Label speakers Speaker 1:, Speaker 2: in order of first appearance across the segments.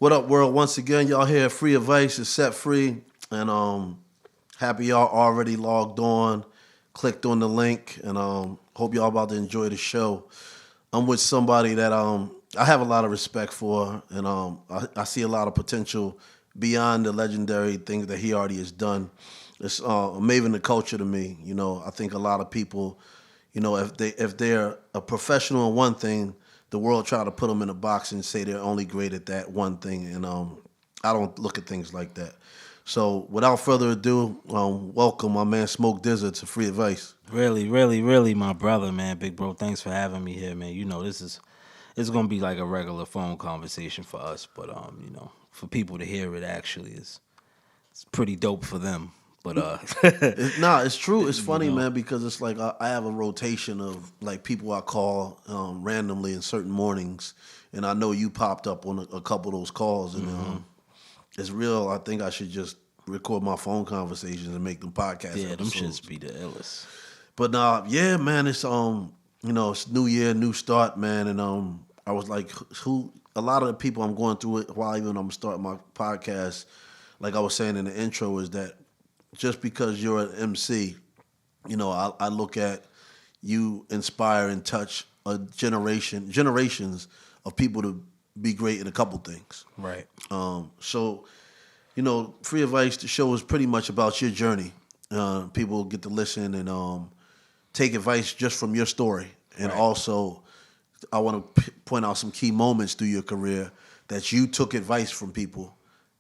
Speaker 1: What up, world? Once again, y'all here. Free Advice is set free, and happy y'all already logged on, clicked on the link, and hope y'all about to enjoy the show. I'm with somebody that I have a lot of respect for, and I see a lot of potential beyond the legendary things that he already has done. It's amazing the culture to me. You know, I think a lot of people, you know, if they're a professional in one thing, the world try to put them in a box and say they're only great at that one thing, and I don't look at things like that. So without further ado, welcome my man Smoke DZA to Free Advice.
Speaker 2: Really, my brother, man. Big bro, thanks for having me here, man. You know, it's gonna be like a regular phone conversation for us, but you know, for people to hear it actually it's pretty dope for them. But
Speaker 1: It's true. It's funny,
Speaker 2: know.
Speaker 1: man, because it's like I have a rotation of like people I call randomly in certain mornings, and I know you popped up on a couple of those calls, and it's real. I think I should just record my phone conversations and make them podcast
Speaker 2: yeah, them
Speaker 1: episodes.
Speaker 2: shits be the illest.
Speaker 1: But yeah, man, it's you know, it's new year, new start, man, and I was like, who? A lot of the people I'm going through it while even I'm starting my podcast, like I was saying in the intro, is that just because you're an MC, you know, I look at you inspire and touch a generations of people to be great in a couple things.
Speaker 2: Right.
Speaker 1: So, you know, Free Advice, the show is pretty much about your journey. People get to listen and take advice just from your story. And
Speaker 2: Right.
Speaker 1: also, I want to point out some key moments through your career that you took advice from people,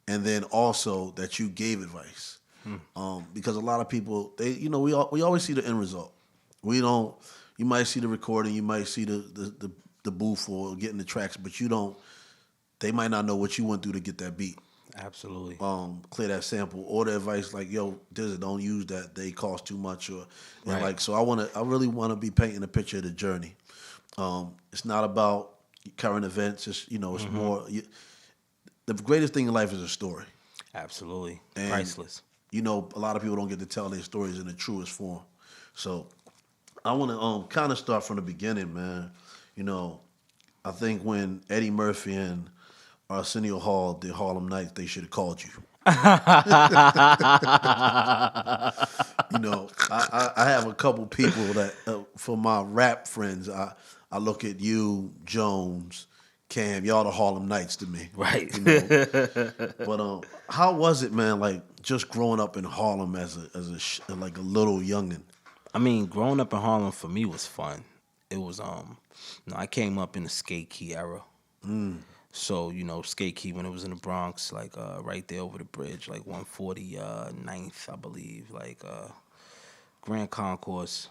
Speaker 1: and then also that you gave advice. Because a lot of people, we always see the end result. We don't. You might see the recording, you might see the booth or getting the tracks, but you don't. They might not know what you went through to get that beat.
Speaker 2: Absolutely.
Speaker 1: Clear that sample, or the advice like, yo, don't use that, they cost too much, or and
Speaker 2: Right.
Speaker 1: like, so I really want to be painting a picture of the journey. It's not about current events. It's it's more. The greatest thing in life is a story.
Speaker 2: Absolutely.
Speaker 1: And,
Speaker 2: Priceless.
Speaker 1: You know, a lot of people don't get to tell their stories in the truest form. So I want to kind of start from the beginning, man. You know, I think when Eddie Murphy and Arsenio Hall did Harlem Nights, they should have called you. You know, I have a couple people that, for my rap friends, I look at you, Jones, Cam, y'all the Harlem Nights to me.
Speaker 2: Right.
Speaker 1: You know? But how was it, man, like just growing up in Harlem as a like a little youngin'?
Speaker 2: I mean, growing up in Harlem for me was fun. It was I came up in the skate key era. So, you know, skate key when it was in the Bronx, like right there over the bridge, like 149th, I believe, like Grand Concourse,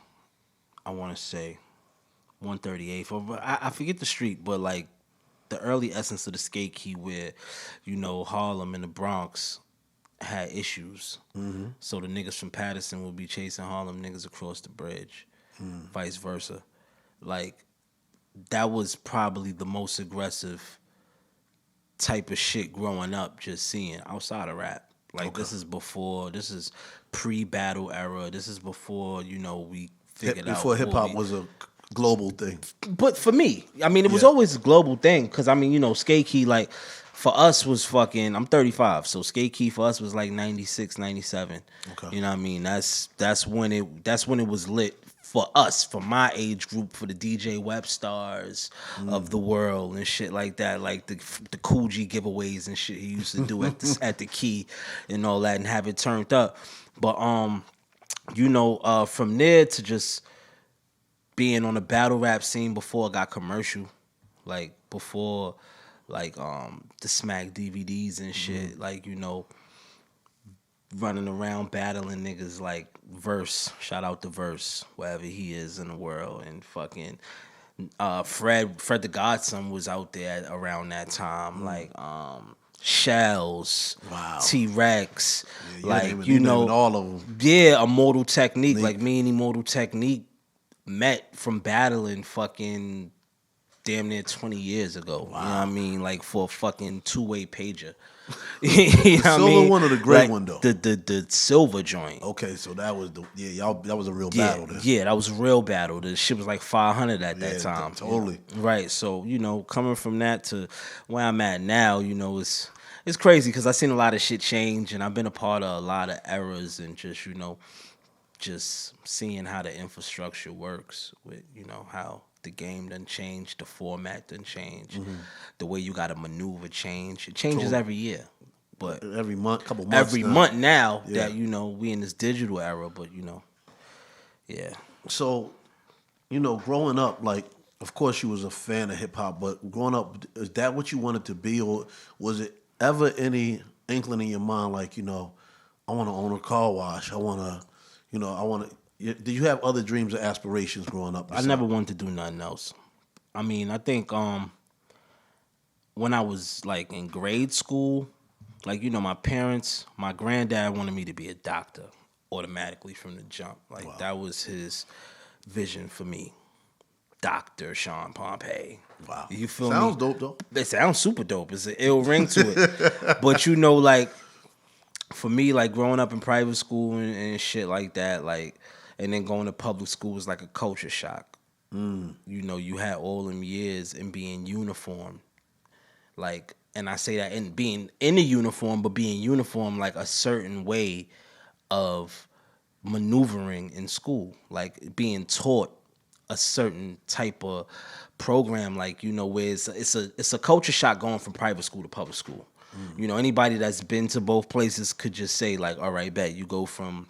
Speaker 2: I want to say 138th, or I forget the street, but like the early essence of the skate key where, you know, Harlem and the Bronx had issues. So the niggas from Patterson would be chasing Harlem niggas across the bridge, vice versa. Like, that was probably the most aggressive type of shit growing up, just seeing outside of rap. Like,
Speaker 1: Okay.
Speaker 2: This is pre-battle era. This is before, you know, we figured out.
Speaker 1: Before hip hop was a global thing.
Speaker 2: But for me, I mean, it was
Speaker 1: Yeah.
Speaker 2: always a global thing. Because, I mean, you know, skate key, like, for us was fucking, I'm 35, so skate key for us was like 96, 97.
Speaker 1: Okay.
Speaker 2: You know what I mean? That's when it was lit for us, for my age group, for the DJ Web stars of the world and shit like that, like the Cool G giveaways and shit he used to do at the key and all that, and have it turned up. But you know, from there to just being on the battle rap scene before it got commercial, like before like the Smack DVDs and shit, like, you know, running around battling niggas like Verse, shout out to Verse, wherever he is in the world, and fucking Fred the Godson was out there around that time, like Shells,
Speaker 1: Wow.
Speaker 2: T-Rex,
Speaker 1: Yeah,
Speaker 2: like, you know,
Speaker 1: all of them.
Speaker 2: yeah, Immortal Technique, like me and Immortal Technique met from battling fucking damn near 20 years ago. Wow. You know what I mean? Like for a fucking two-way pager. You know
Speaker 1: The
Speaker 2: what I
Speaker 1: silver
Speaker 2: mean?
Speaker 1: one or the gray
Speaker 2: Like,
Speaker 1: one though?
Speaker 2: The silver joint.
Speaker 1: Okay, so that was y'all that was a real
Speaker 2: Yeah,
Speaker 1: battle then.
Speaker 2: yeah, that was a real battle. The shit was like 500 at that time.
Speaker 1: Totally.
Speaker 2: You know? Right. So, coming from that to where I'm at now, it's crazy because I've seen a lot of shit change and I've been a part of a lot of eras and just seeing how the infrastructure works with, how the game done changed, the format done changed, the way you got to maneuver change. It changes every year. But
Speaker 1: every month, couple months.
Speaker 2: Every month now that, we in this digital era, but yeah.
Speaker 1: So, growing up, like, of course you was a fan of hip hop, but growing up, is that what you wanted to be, or was it ever any inkling in your mind, like, I want to own a car wash, I want to, did you have other dreams or aspirations growing up?
Speaker 2: I never wanted to do nothing else. I mean, I think when I was like in grade school, like, my granddad wanted me to be a doctor automatically from the jump. Like, That was his vision for me. Dr. Sean Pompey.
Speaker 1: Wow.
Speaker 2: You feel
Speaker 1: me? Sounds dope, though.
Speaker 2: It sounds super dope. It's an ill ring to it. But, like, for me, like, growing up in private school and shit like that, like, and then going to public school was like a culture shock. You had all them years and being uniform. Like, and I say that in being in a uniform, but being uniform like a certain way of maneuvering in school, like being taught a certain type of program, like, where it's a culture shock going from private school to public school. Anybody that's been to both places could just say, like, all right, bet you go from,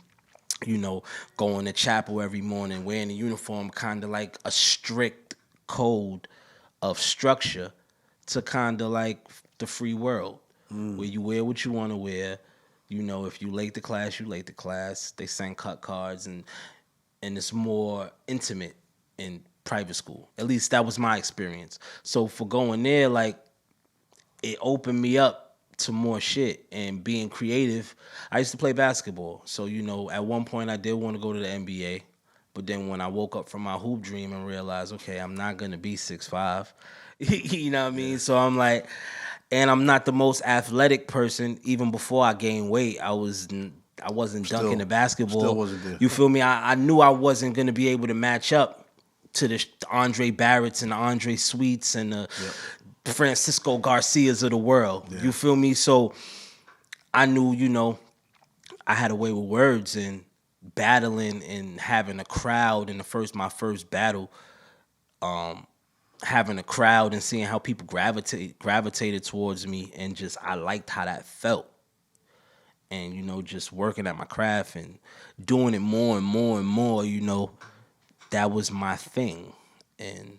Speaker 2: going to chapel every morning, wearing a uniform, kind of like a strict code of structure, to kind of like the free world, where you wear what you want to wear. If you late to class, you late to class. They send cut cards, and it's more intimate in private school. At least that was my experience. So for going there, like, it opened me up to more shit and being creative. I used to play basketball. So, at one point I did want to go to the NBA. But then when I woke up from my hoop dream and realized, okay, I'm not going to be 6'5", you know what I mean? Yeah. So I'm like, and I'm not the most athletic person. Even before I gained weight, I wasn't dunking the basketball.
Speaker 1: Still wasn't there.
Speaker 2: You feel me? I knew I wasn't going to be able to match up to the Andre Barretts and the Andre Sweets and the Francisco Garcias of the world. Yeah. You feel me? So I knew, I had a way with words and battling and having a crowd in my first battle, having a crowd and seeing how people gravitated towards me, and just I liked how that felt. And just working at my craft and doing it more and more and more, that was my thing. And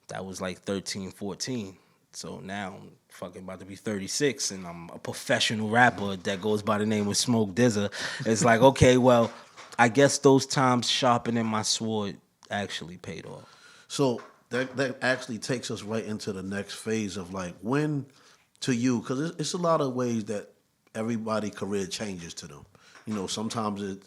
Speaker 2: that was like 13, 14. So now I'm fucking about to be 36 and I'm a professional rapper that goes by the name of Smoke DZA. It's like, okay, well, I guess those times sharpening my sword actually paid off.
Speaker 1: So that actually takes us right into the next phase of, like, when to you, because it's a lot of ways that everybody's career changes to them. Sometimes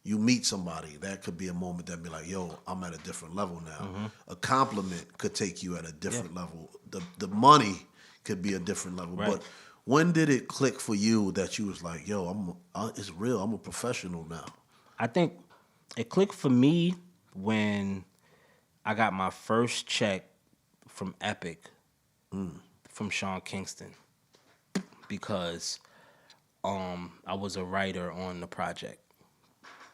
Speaker 1: you meet somebody, that could be a moment that be like, yo, I'm at a different level now. Mm-hmm. A compliment could take you at a different level. The money could be a different level. Right. But when did it click for you that you was like, yo, it's real, I'm a professional now?
Speaker 2: I think it clicked for me when I got my first check from Epic, from Sean Kingston, because I was a writer on the project,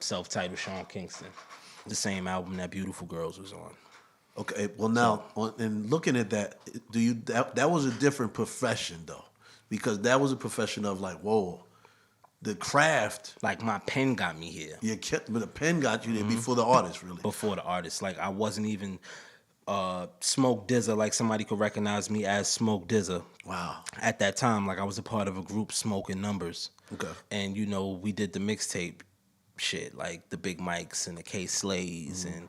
Speaker 2: self-titled Sean Kingston, the same album that Beautiful Girls was on.
Speaker 1: Okay, well now, and looking at that, that was a different profession though, because that was a profession of, like, whoa, the craft.
Speaker 2: Like, my pen got me here.
Speaker 1: But the pen got you there before the artist, really.
Speaker 2: Before the artist, like, I wasn't even Smoke DZA, like somebody could recognize me as Smoke DZA.
Speaker 1: Wow.
Speaker 2: At that time, like, I was a part of a group, Smoking Numbers.
Speaker 1: Okay.
Speaker 2: And we did the mixtape shit, like the Big Mics and the K Slays and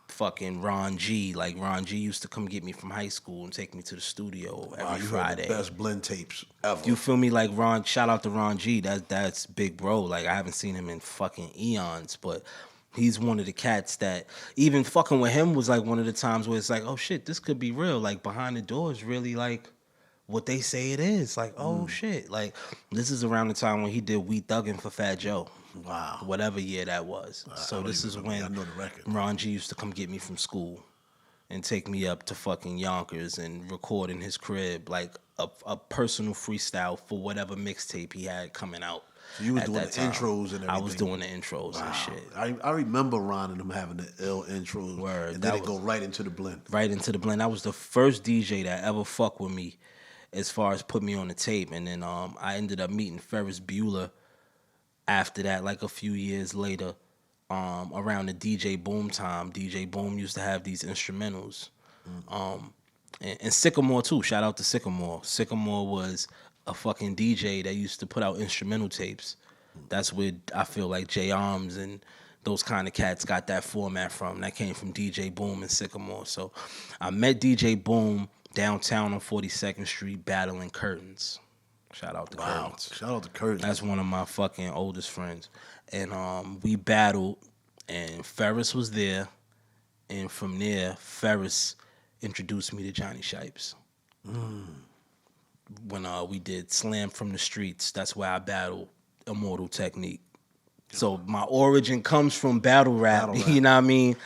Speaker 2: fucking Ron G. Like, Ron G used to come get me from high school and take me to the studio every Friday.
Speaker 1: Had the best blend tapes ever.
Speaker 2: You feel me? Like, shout out to Ron G. That's big bro. Like, I haven't seen him in fucking eons, but He's one of the cats that even fucking with him was like one of the times where it's like, oh shit, this could be real. Like behind the door is really like what they say it is. Like, oh shit. Like this is around the time when he did We Thuggin' for Fat Joe.
Speaker 1: Wow.
Speaker 2: Whatever year that was. So this is when
Speaker 1: I know the record.
Speaker 2: Ron G used to come get me from school and take me up to fucking Yonkers and record in his crib like a personal freestyle for whatever mixtape he had coming out.
Speaker 1: So you was
Speaker 2: at
Speaker 1: doing the
Speaker 2: that time.
Speaker 1: intros and everything.
Speaker 2: I was doing the intros and shit.
Speaker 1: I remember Ron and them having the ill intros.
Speaker 2: Word,
Speaker 1: and
Speaker 2: that
Speaker 1: then it
Speaker 2: was-
Speaker 1: go right into the blend.
Speaker 2: Right into the blend. That was the first DJ that ever fucked with me as far as put me on the tape. And then I ended up meeting Ferris Bueller after that, like a few years later, around the DJ Boom time. DJ Boom used to have these instrumentals. And Sycamore too. Shout out to Sycamore. Sycamore was a fucking DJ that used to put out instrumental tapes. That's where I feel like J Arms and those kind of cats got that format from. That came from DJ Boom and Sycamore. So I met DJ Boom downtown on 42nd Street battling Curtains. Shout out to Curtains.
Speaker 1: Shout out to Curtains.
Speaker 2: That's one of my fucking oldest friends. And we battled, and Ferris was there. And from there, Ferris introduced me to Johnny Shipes. When we did Slam from the Streets, that's where I battled Immortal Technique. So my origin comes from battle rap, you know what I mean?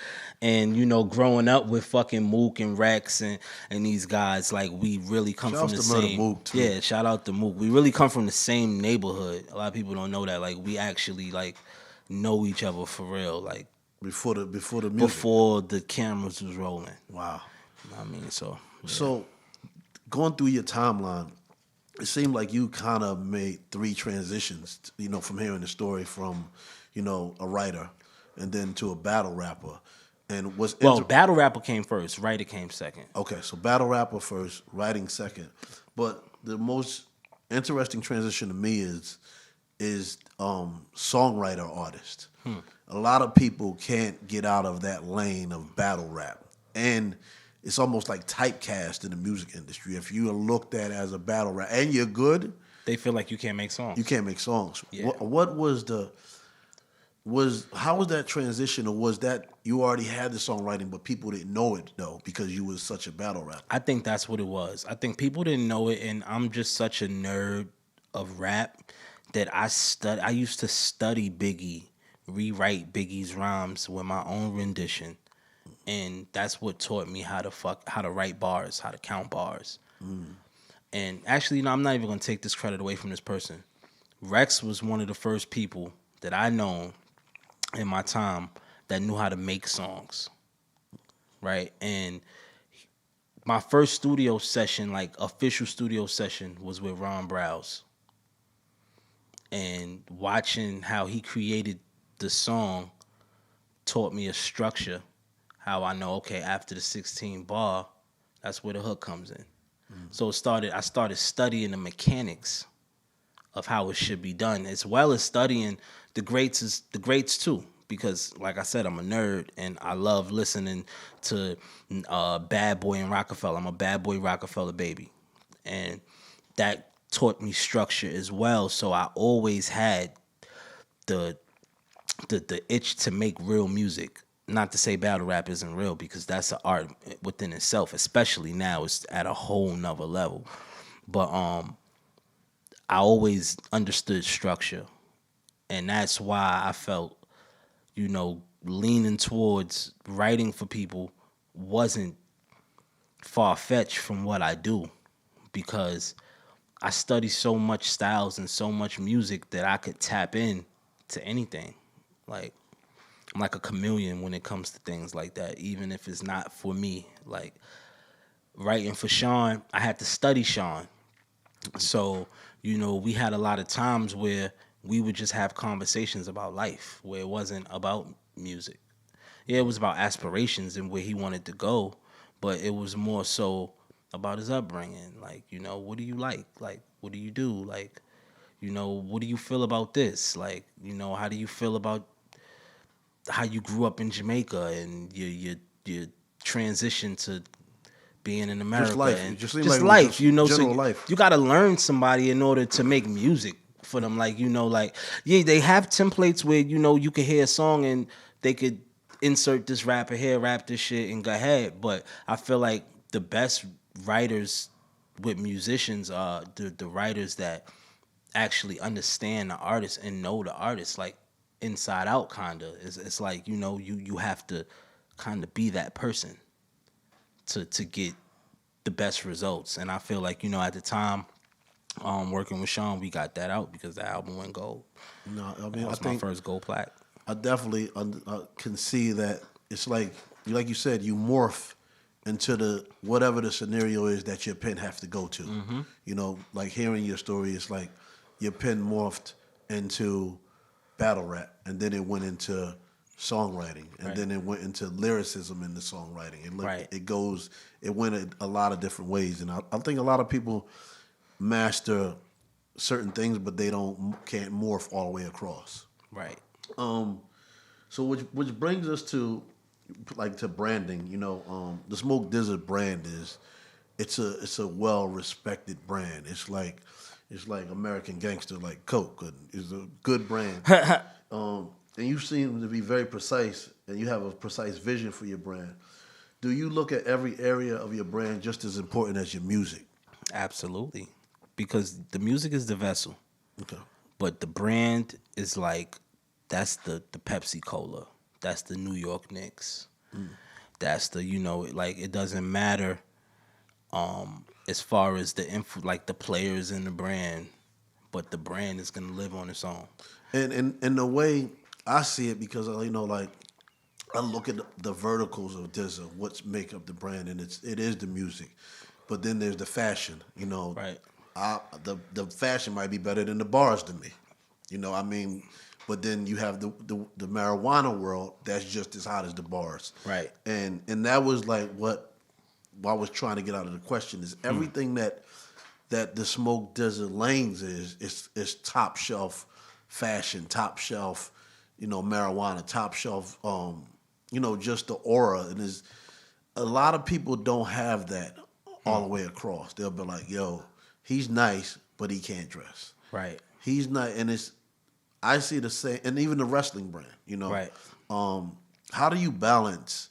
Speaker 2: And, you know, growing up with fucking Mook and Rex and these guys, like, we really come
Speaker 1: Shout
Speaker 2: from
Speaker 1: out
Speaker 2: the
Speaker 1: to
Speaker 2: same...
Speaker 1: Mook, too.
Speaker 2: Yeah, shout out to Mook. We really come from the same neighborhood. A lot of people don't know that. Like, we actually, like, know each other for real. Like,
Speaker 1: Before the music.
Speaker 2: before the cameras was rolling.
Speaker 1: Wow.
Speaker 2: You know what I mean? So, yeah.
Speaker 1: So, going through your timeline, it seemed like you kind of made 3 transitions, you know, from hearing the story from, you know, a writer and then to a battle rapper. And
Speaker 2: Well, battle rapper came first. Writer came second.
Speaker 1: Okay, so battle rapper first, writing second. But the most interesting transition to me is songwriter artist. A lot of people can't get out of that lane of battle rap. And it's almost like typecast in the music industry. If you are looked at as a battle rap and you're good,
Speaker 2: They feel like you can't make songs.
Speaker 1: you can't make songs.
Speaker 2: Yeah.
Speaker 1: What how was that transition, or was that you already had the songwriting but people didn't know it though because you was such a battle rapper?
Speaker 2: I think that's what it was. I think people didn't know it, and I'm just such a nerd of rap that I used to study Biggie, rewrite Biggie's rhymes with my own rendition, and that's what taught me how to write bars, how to count bars. And actually, you know, I'm not even gonna take this credit away from this person. Rex was one of the first people that I known in my time that knew how to make songs, right? And my first studio session, like official studio session, was with Ron Browse. And watching how he created the song taught me a structure, how I know, okay, after the 16 bar, that's where the hook comes in. So I started studying the mechanics of how it should be done, as well as studying the greats too. Because, like I said, I'm a nerd and I love listening to Bad Boy and Rockefeller. I'm a Bad Boy Rockefeller baby, and that taught me structure as well. So I always had the itch to make real music. Not to say battle rap isn't real, because that's an art within itself. Especially now, it's at a whole nother level. But I always understood structure, and that's why I felt, you know, leaning towards writing for people wasn't far-fetched from what I do, because I study so much styles and so much music that I could tap in to anything. Like, I'm like a chameleon when it comes to things like that, even if it's not for me. Like, writing for Sean, I had to study Sean. So, you know, we had a lot of times where we would just have conversations about life, where it wasn't about music. Yeah, it was about aspirations and where he wanted to go, but it was more so about his upbringing. Like, you know, what do you like? Like, what do you do? Like, you know, what do you feel about this? Like, you know, how do you feel about how you grew up in Jamaica and your transition to being in America?
Speaker 1: Just life.
Speaker 2: And
Speaker 1: Just seemed
Speaker 2: just
Speaker 1: like it was
Speaker 2: life,
Speaker 1: just
Speaker 2: you know.
Speaker 1: general
Speaker 2: So
Speaker 1: life.
Speaker 2: you got to learn somebody in order to make music for them. Like, you know, like, yeah, they have templates where, you know, you can hear a song and they could insert this rapper here, rap this shit, and go ahead. But I feel like the best writers with musicians are the writers that actually understand the artist and know the artist like inside out. Kinda, it's like you have to kind of be that person to get the best results. And I feel like at the time, working with Sean, we got that out because the album went gold.
Speaker 1: No, I mean,
Speaker 2: That was my first gold plaque.
Speaker 1: I definitely can see that it's like you said, you morph into the whatever the scenario is that your pen have to go to.
Speaker 2: Mm-hmm.
Speaker 1: Like hearing your story, it's like your pen morphed into battle rap, and then it went into songwriting, and then it went into lyricism in the songwriting. It went a lot of different ways, and I think a lot of people master certain things, but they can't morph all the way across.
Speaker 2: Right.
Speaker 1: So which brings us to branding. The Smoke DZA brand it's a well respected brand. It's like American Gangster, like Coke. It's a good brand. And you seem to be very precise, and you have a precise vision for your brand. Do you look at every area of your brand just as important as your music?
Speaker 2: Absolutely, because the music is the vessel.
Speaker 1: Okay.
Speaker 2: But the brand is like, that's the Pepsi Cola. That's the New York Knicks. That's the, it doesn't matter as far as the the players in the brand, but the brand is going to live on its own.
Speaker 1: And the way I see it, because I look at the verticals of DZA, what's make up the brand, and it is the music. But then there's the fashion,
Speaker 2: Right.
Speaker 1: The fashion might be better than the bars to me. But then you have the marijuana world that's just as hot as the bars.
Speaker 2: Right.
Speaker 1: And that was like what I was trying to get out of the question is everything that the Smoke DZA lanes is top shelf fashion, top shelf, marijuana, top shelf, just the aura. And there's a lot of people don't have that all the way across. They'll be like, yo, he's nice, but he can't dress.
Speaker 2: Right.
Speaker 1: He's not, and I see the same, and even the wrestling brand,
Speaker 2: Right.
Speaker 1: How do you balance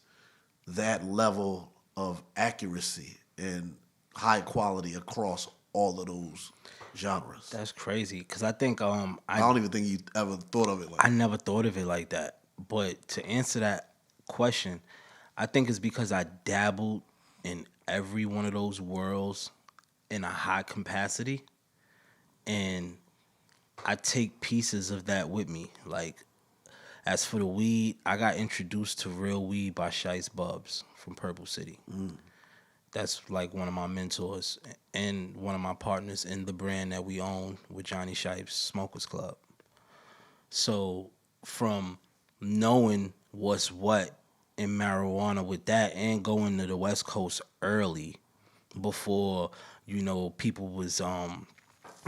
Speaker 1: that level of accuracy and high quality across all of those genres?
Speaker 2: That's crazy, because I think
Speaker 1: I don't even think you ever thought of it like
Speaker 2: I never thought of it like that. But to answer that question, I think it's because I dabbled in every one of those worlds in a high capacity, and I take pieces of that with me. Like, as for the weed, I got introduced to real weed by Shice Bubs from Purple City. That's like one of my mentors and one of my partners in the brand that we own with Johnny Shipe's Smokers Club. So from knowing what's what in marijuana with that, and going to the West Coast early before people was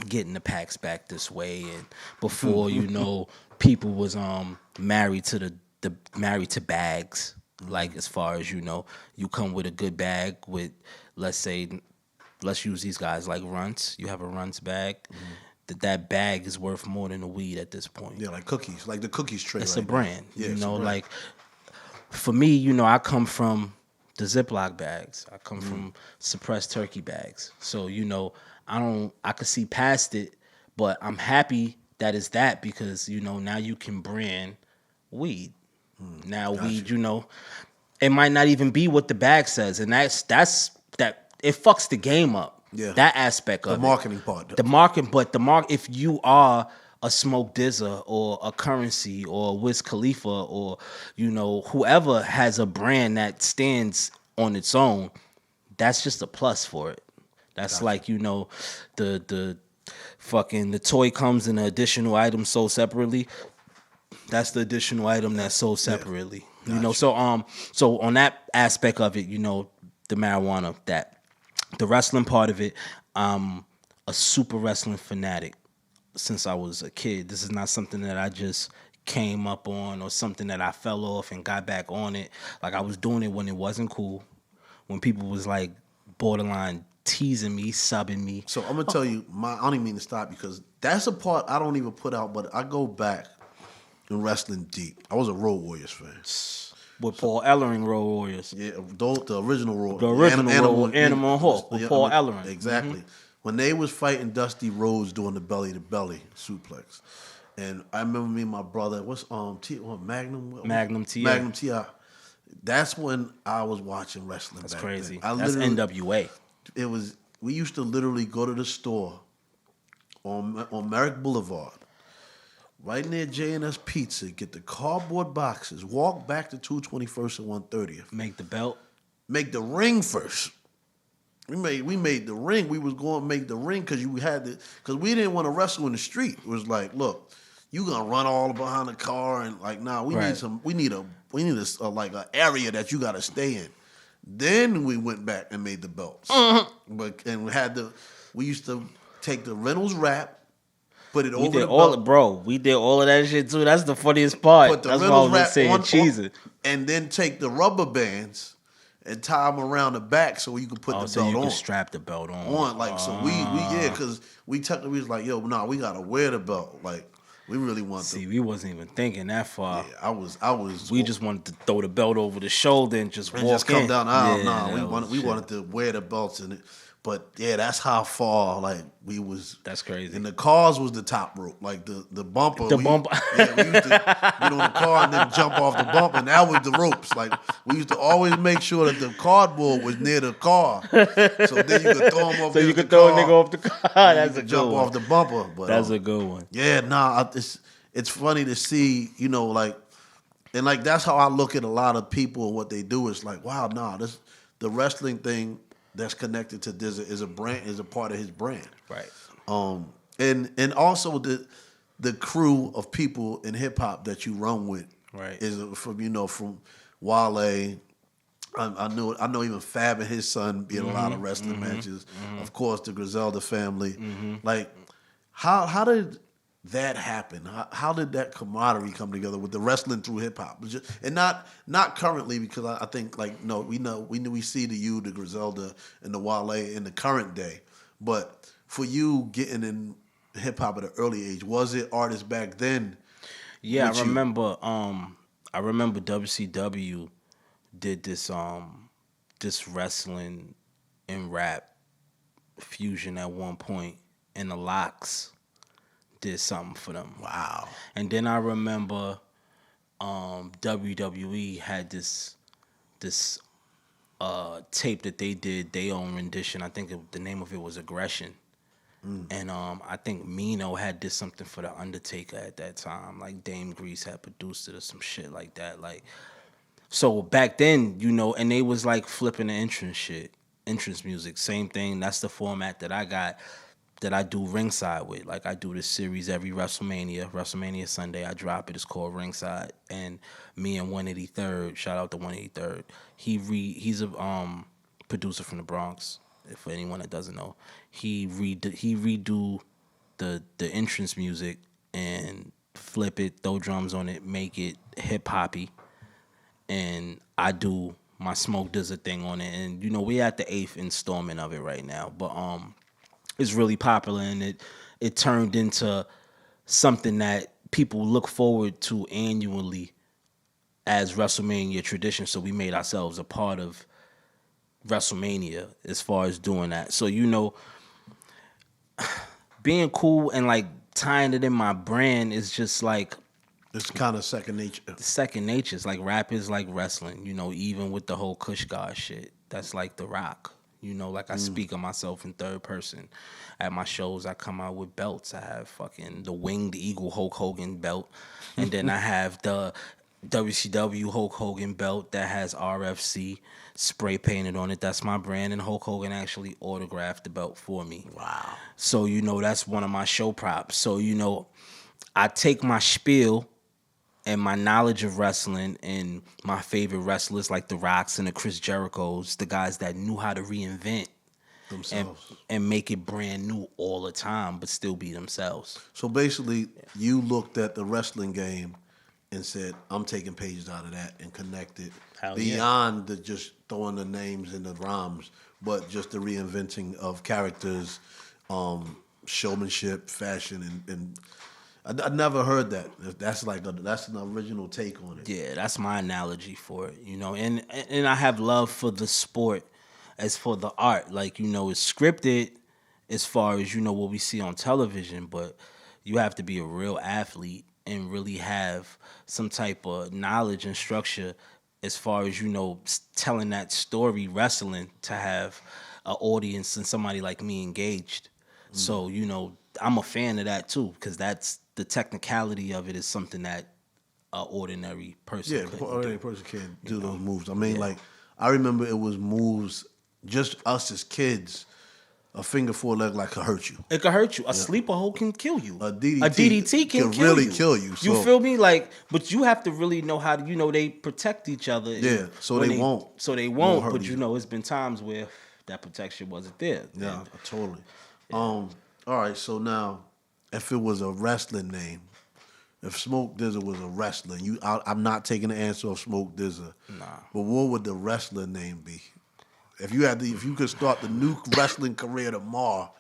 Speaker 2: getting the packs back this way, and before people was married to married to bags. Like, as far as you come with a good bag with, let's use these guys like Runts. You have a Runts bag. That bag is worth more than the weed at this point.
Speaker 1: Yeah, like cookies, like the cookies tray.
Speaker 2: It's a brand.
Speaker 1: Yeah, it's a brand.
Speaker 2: Like, for me, I come from the Ziploc bags. I come from suppressed turkey bags. So, I could see past it, but I'm happy that it's that, because, now you can brand weed. Now weed, it might not even be what the bag says. And that's that it fucks the game up.
Speaker 1: Yeah.
Speaker 2: That aspect of
Speaker 1: the marketing part.
Speaker 2: The if you are a Smoke DZA or a Currency or Wiz Khalifa or, whoever has a brand that stands on its own, that's just a plus for it. That's like, the fucking, the toy comes in an additional item sold separately. That's the additional item that's sold separately.
Speaker 1: Gotcha.
Speaker 2: So on that aspect of it, the marijuana, that the wrestling part of it, I'm a super wrestling fanatic since I was a kid. This is not something that I just came up on or something that I fell off and got back on it. Like, I was doing it when it wasn't cool, when people was like borderline teasing me, subbing me.
Speaker 1: So I'm gonna tell you, I don't even mean to stop, because that's a part I don't even put out, but I go back in wrestling deep. I was a Road Warriors fan.
Speaker 2: With Paul Ellering, Road Warriors.
Speaker 1: Yeah, the original Road.
Speaker 2: The original Animal and Hawk with Paul Ellering.
Speaker 1: Exactly. When they was fighting Dusty Rhodes doing the belly to belly suplex, and I remember me and my brother. Magnum?
Speaker 2: Magnum T.I.
Speaker 1: Magnum T.I. That's when I was watching wrestling.
Speaker 2: That's
Speaker 1: back
Speaker 2: crazy.
Speaker 1: Then.
Speaker 2: That's NWA.
Speaker 1: We used to literally go to the store on Merrick Boulevard, right near J&S Pizza, get the cardboard boxes, walk back to 221st and 130th.
Speaker 2: Make the belt.
Speaker 1: Make the ring first. We made the ring. We was going to make the ring because we didn't want to wrestle in the street. It was like, look, you gonna run all behind the car and like, nah, we need a like an area that you gotta stay in. Then we went back and made the belts. We used to take the Reynolds wrap, put it over the belt.
Speaker 2: We did all of that shit too. That's the funniest part. That's why I was saying cheesy.
Speaker 1: And then take the rubber bands and tie them around the back so you could put the belt on.
Speaker 2: Could strap the belt on.
Speaker 1: Because we was like, yo, nah, we gotta wear the belt. Like, we really want to.
Speaker 2: See, we wasn't even thinking that far.
Speaker 1: Yeah, I was.
Speaker 2: We just wanted to throw the belt over the shoulder and just walk
Speaker 1: just come
Speaker 2: in.
Speaker 1: down the aisle. We wanted to wear the belts in it. But yeah, that's how far like we was.
Speaker 2: That's crazy.
Speaker 1: And the cars was the top rope, like the bumper.
Speaker 2: Bumper.
Speaker 1: Yeah, we used to get on the car and then jump off the bumper, and that was the ropes. Like we used to always make sure that the cardboard was near the car, so then you could throw them off.
Speaker 2: So you could throw a nigga off the car. That's a good
Speaker 1: jump
Speaker 2: one.
Speaker 1: off the bumper. But
Speaker 2: that's a good one.
Speaker 1: Yeah, it's funny to see, like, and like that's how I look at a lot of people and what they do. It's like, wow, the wrestling thing that's connected to DZA is a brand, is a part of his brand.
Speaker 2: Right.
Speaker 1: And also the crew of people in hip hop that you run with.
Speaker 2: Right.
Speaker 1: Is from Wale. I know even Fab and his son be in a lot of wrestling matches. Of course, the Griselda family. Like, how did that happen? How did that camaraderie come together with the wrestling through hip hop? And not currently, because I think we see the Griselda and the Wale in the current day, but for you getting in hip hop at an early age, was it artists back then?
Speaker 2: Yeah, I remember. I remember WCW did this wrestling and rap fusion at one point, and the Locks did something for them.
Speaker 1: Wow.
Speaker 2: And then I remember WWE had this tape that they did their own rendition. I think the name of it was Aggression. And I think Mino did something for the Undertaker at that time. Like Dame Grease had produced it or some shit like that. Like, so back then, and they was like flipping the entrance music. Same thing. That's the format that I got, that I do Ringside with. Like, I do this series every WrestleMania Sunday. I drop it. It's called Ringside. And me and 183rd, shout out to 183rd. He's a producer from the Bronx. For anyone that doesn't know, he redo the entrance music and flip it, throw drums on it, make it hip hoppy, and I do my Smoke DZA thing on it. And we at the 8th installment of it right now, but it's really popular, and it turned into something that people look forward to annually as WrestleMania tradition. So we made ourselves a part of WrestleMania as far as doing that. So being cool and like tying it in my brand is just like,
Speaker 1: it's kind of second nature.
Speaker 2: Second nature. It's like rap is like wrestling, even with the whole Kush God shit. That's like The Rock. Like I speak of myself in third person. At my shows, I come out with belts. I have fucking the Winged Eagle Hulk Hogan belt. And then I have the WCW Hulk Hogan belt that has RFC spray painted on it. That's my brand, and Hulk Hogan actually autographed the belt for me.
Speaker 1: Wow.
Speaker 2: So, that's one of my show props. So, I take my spiel and my knowledge of wrestling and my favorite wrestlers like the Rocks and the Chris Jerichos, the guys that knew how to reinvent themselves and make it brand new all the time, but still be themselves.
Speaker 1: So basically, you looked at the wrestling game and said, I'm taking pages out of that and connected beyond the just throwing the names and the rhymes, but just the reinventing of characters, showmanship, fashion, and I never heard that. That's that's an original take on it.
Speaker 2: Yeah, that's my analogy for it, you know. And I have love for the sport as for the art. Like, you know, it's scripted as far as, you know, what we see on television, but you have to be a real athlete and really have some type of knowledge and structure as far as, you know, telling that story wrestling to have an audience and somebody like me engaged. So, you know, I'm a fan of that too, because that's the technicality of it is something that an ordinary person
Speaker 1: Yeah,
Speaker 2: couldn't
Speaker 1: ordinary
Speaker 2: do.
Speaker 1: person can't do those moves. I mean, like I remember it was moves. Just us as kids, a finger foreleg like could hurt you.
Speaker 2: It could hurt you. A sleeper hold can kill you.
Speaker 1: A DDT
Speaker 2: A DDT can
Speaker 1: can
Speaker 2: kill
Speaker 1: really
Speaker 2: you.
Speaker 1: kill you,
Speaker 2: You
Speaker 1: so-
Speaker 2: feel me? Like, but you have to really know how to. You know, they protect each other.
Speaker 1: Yeah, so
Speaker 2: when
Speaker 1: they won't.
Speaker 2: So they
Speaker 1: Won't
Speaker 2: won't.
Speaker 1: hurt
Speaker 2: But
Speaker 1: you.
Speaker 2: you know, it's been times where that protection wasn't there.
Speaker 1: Yeah,
Speaker 2: And
Speaker 1: totally. All right, so now, if it was a wrestling name, if Smoke DZA was a wrestler, I'm not taking the answer of Smoke DZA.
Speaker 2: Nah.
Speaker 1: But what would the wrestler name be? If you could start the new wrestling career tomorrow,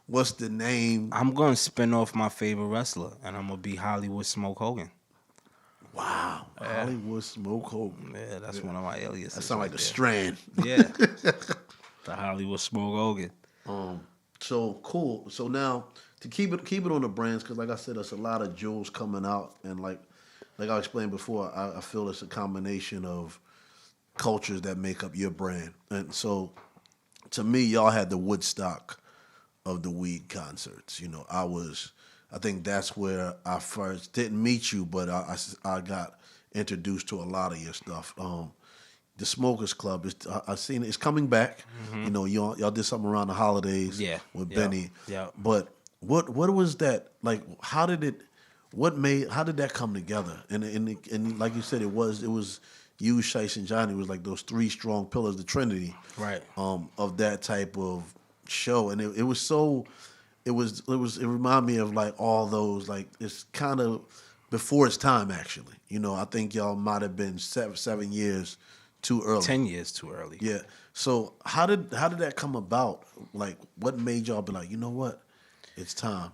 Speaker 1: what's the name?
Speaker 2: I'm gonna spin off my favorite wrestler, and I'm gonna be Hollywood Smoke Hogan.
Speaker 1: Wow, Hollywood Smoke Hogan.
Speaker 2: Yeah, that's one of my aliases.
Speaker 1: That sounds like
Speaker 2: right
Speaker 1: the
Speaker 2: there.
Speaker 1: Strand.
Speaker 2: Yeah, the Hollywood Smoke Hogan.
Speaker 1: So cool. So now to keep it on the brands, because like I said, there's a lot of jewels coming out, and like I explained before, I feel it's a combination of cultures that make up your brand. And so to me, y'all had the Woodstock of the weed concerts. You know, I think that's where I first didn't meet you, but I got introduced to a lot of your stuff. The Smokers Club I seen it. It's coming back. You know, y'all did something around the holidays.
Speaker 2: Yeah.
Speaker 1: With
Speaker 2: Yeah.
Speaker 1: Benny.
Speaker 2: Yeah.
Speaker 1: But what was that like? How did that come together? And like you said, it was you, Shice, and Johnny was like those three strong pillars, the Trinity.
Speaker 2: Right.
Speaker 1: Of that type of show, and it reminded me of like all those, like it's kind of before its time actually. You know, I think y'all might have been 7 years too early.
Speaker 2: 10 years too early.
Speaker 1: Yeah. So how did that come about? Like, what made y'all be like, you know what, it's time?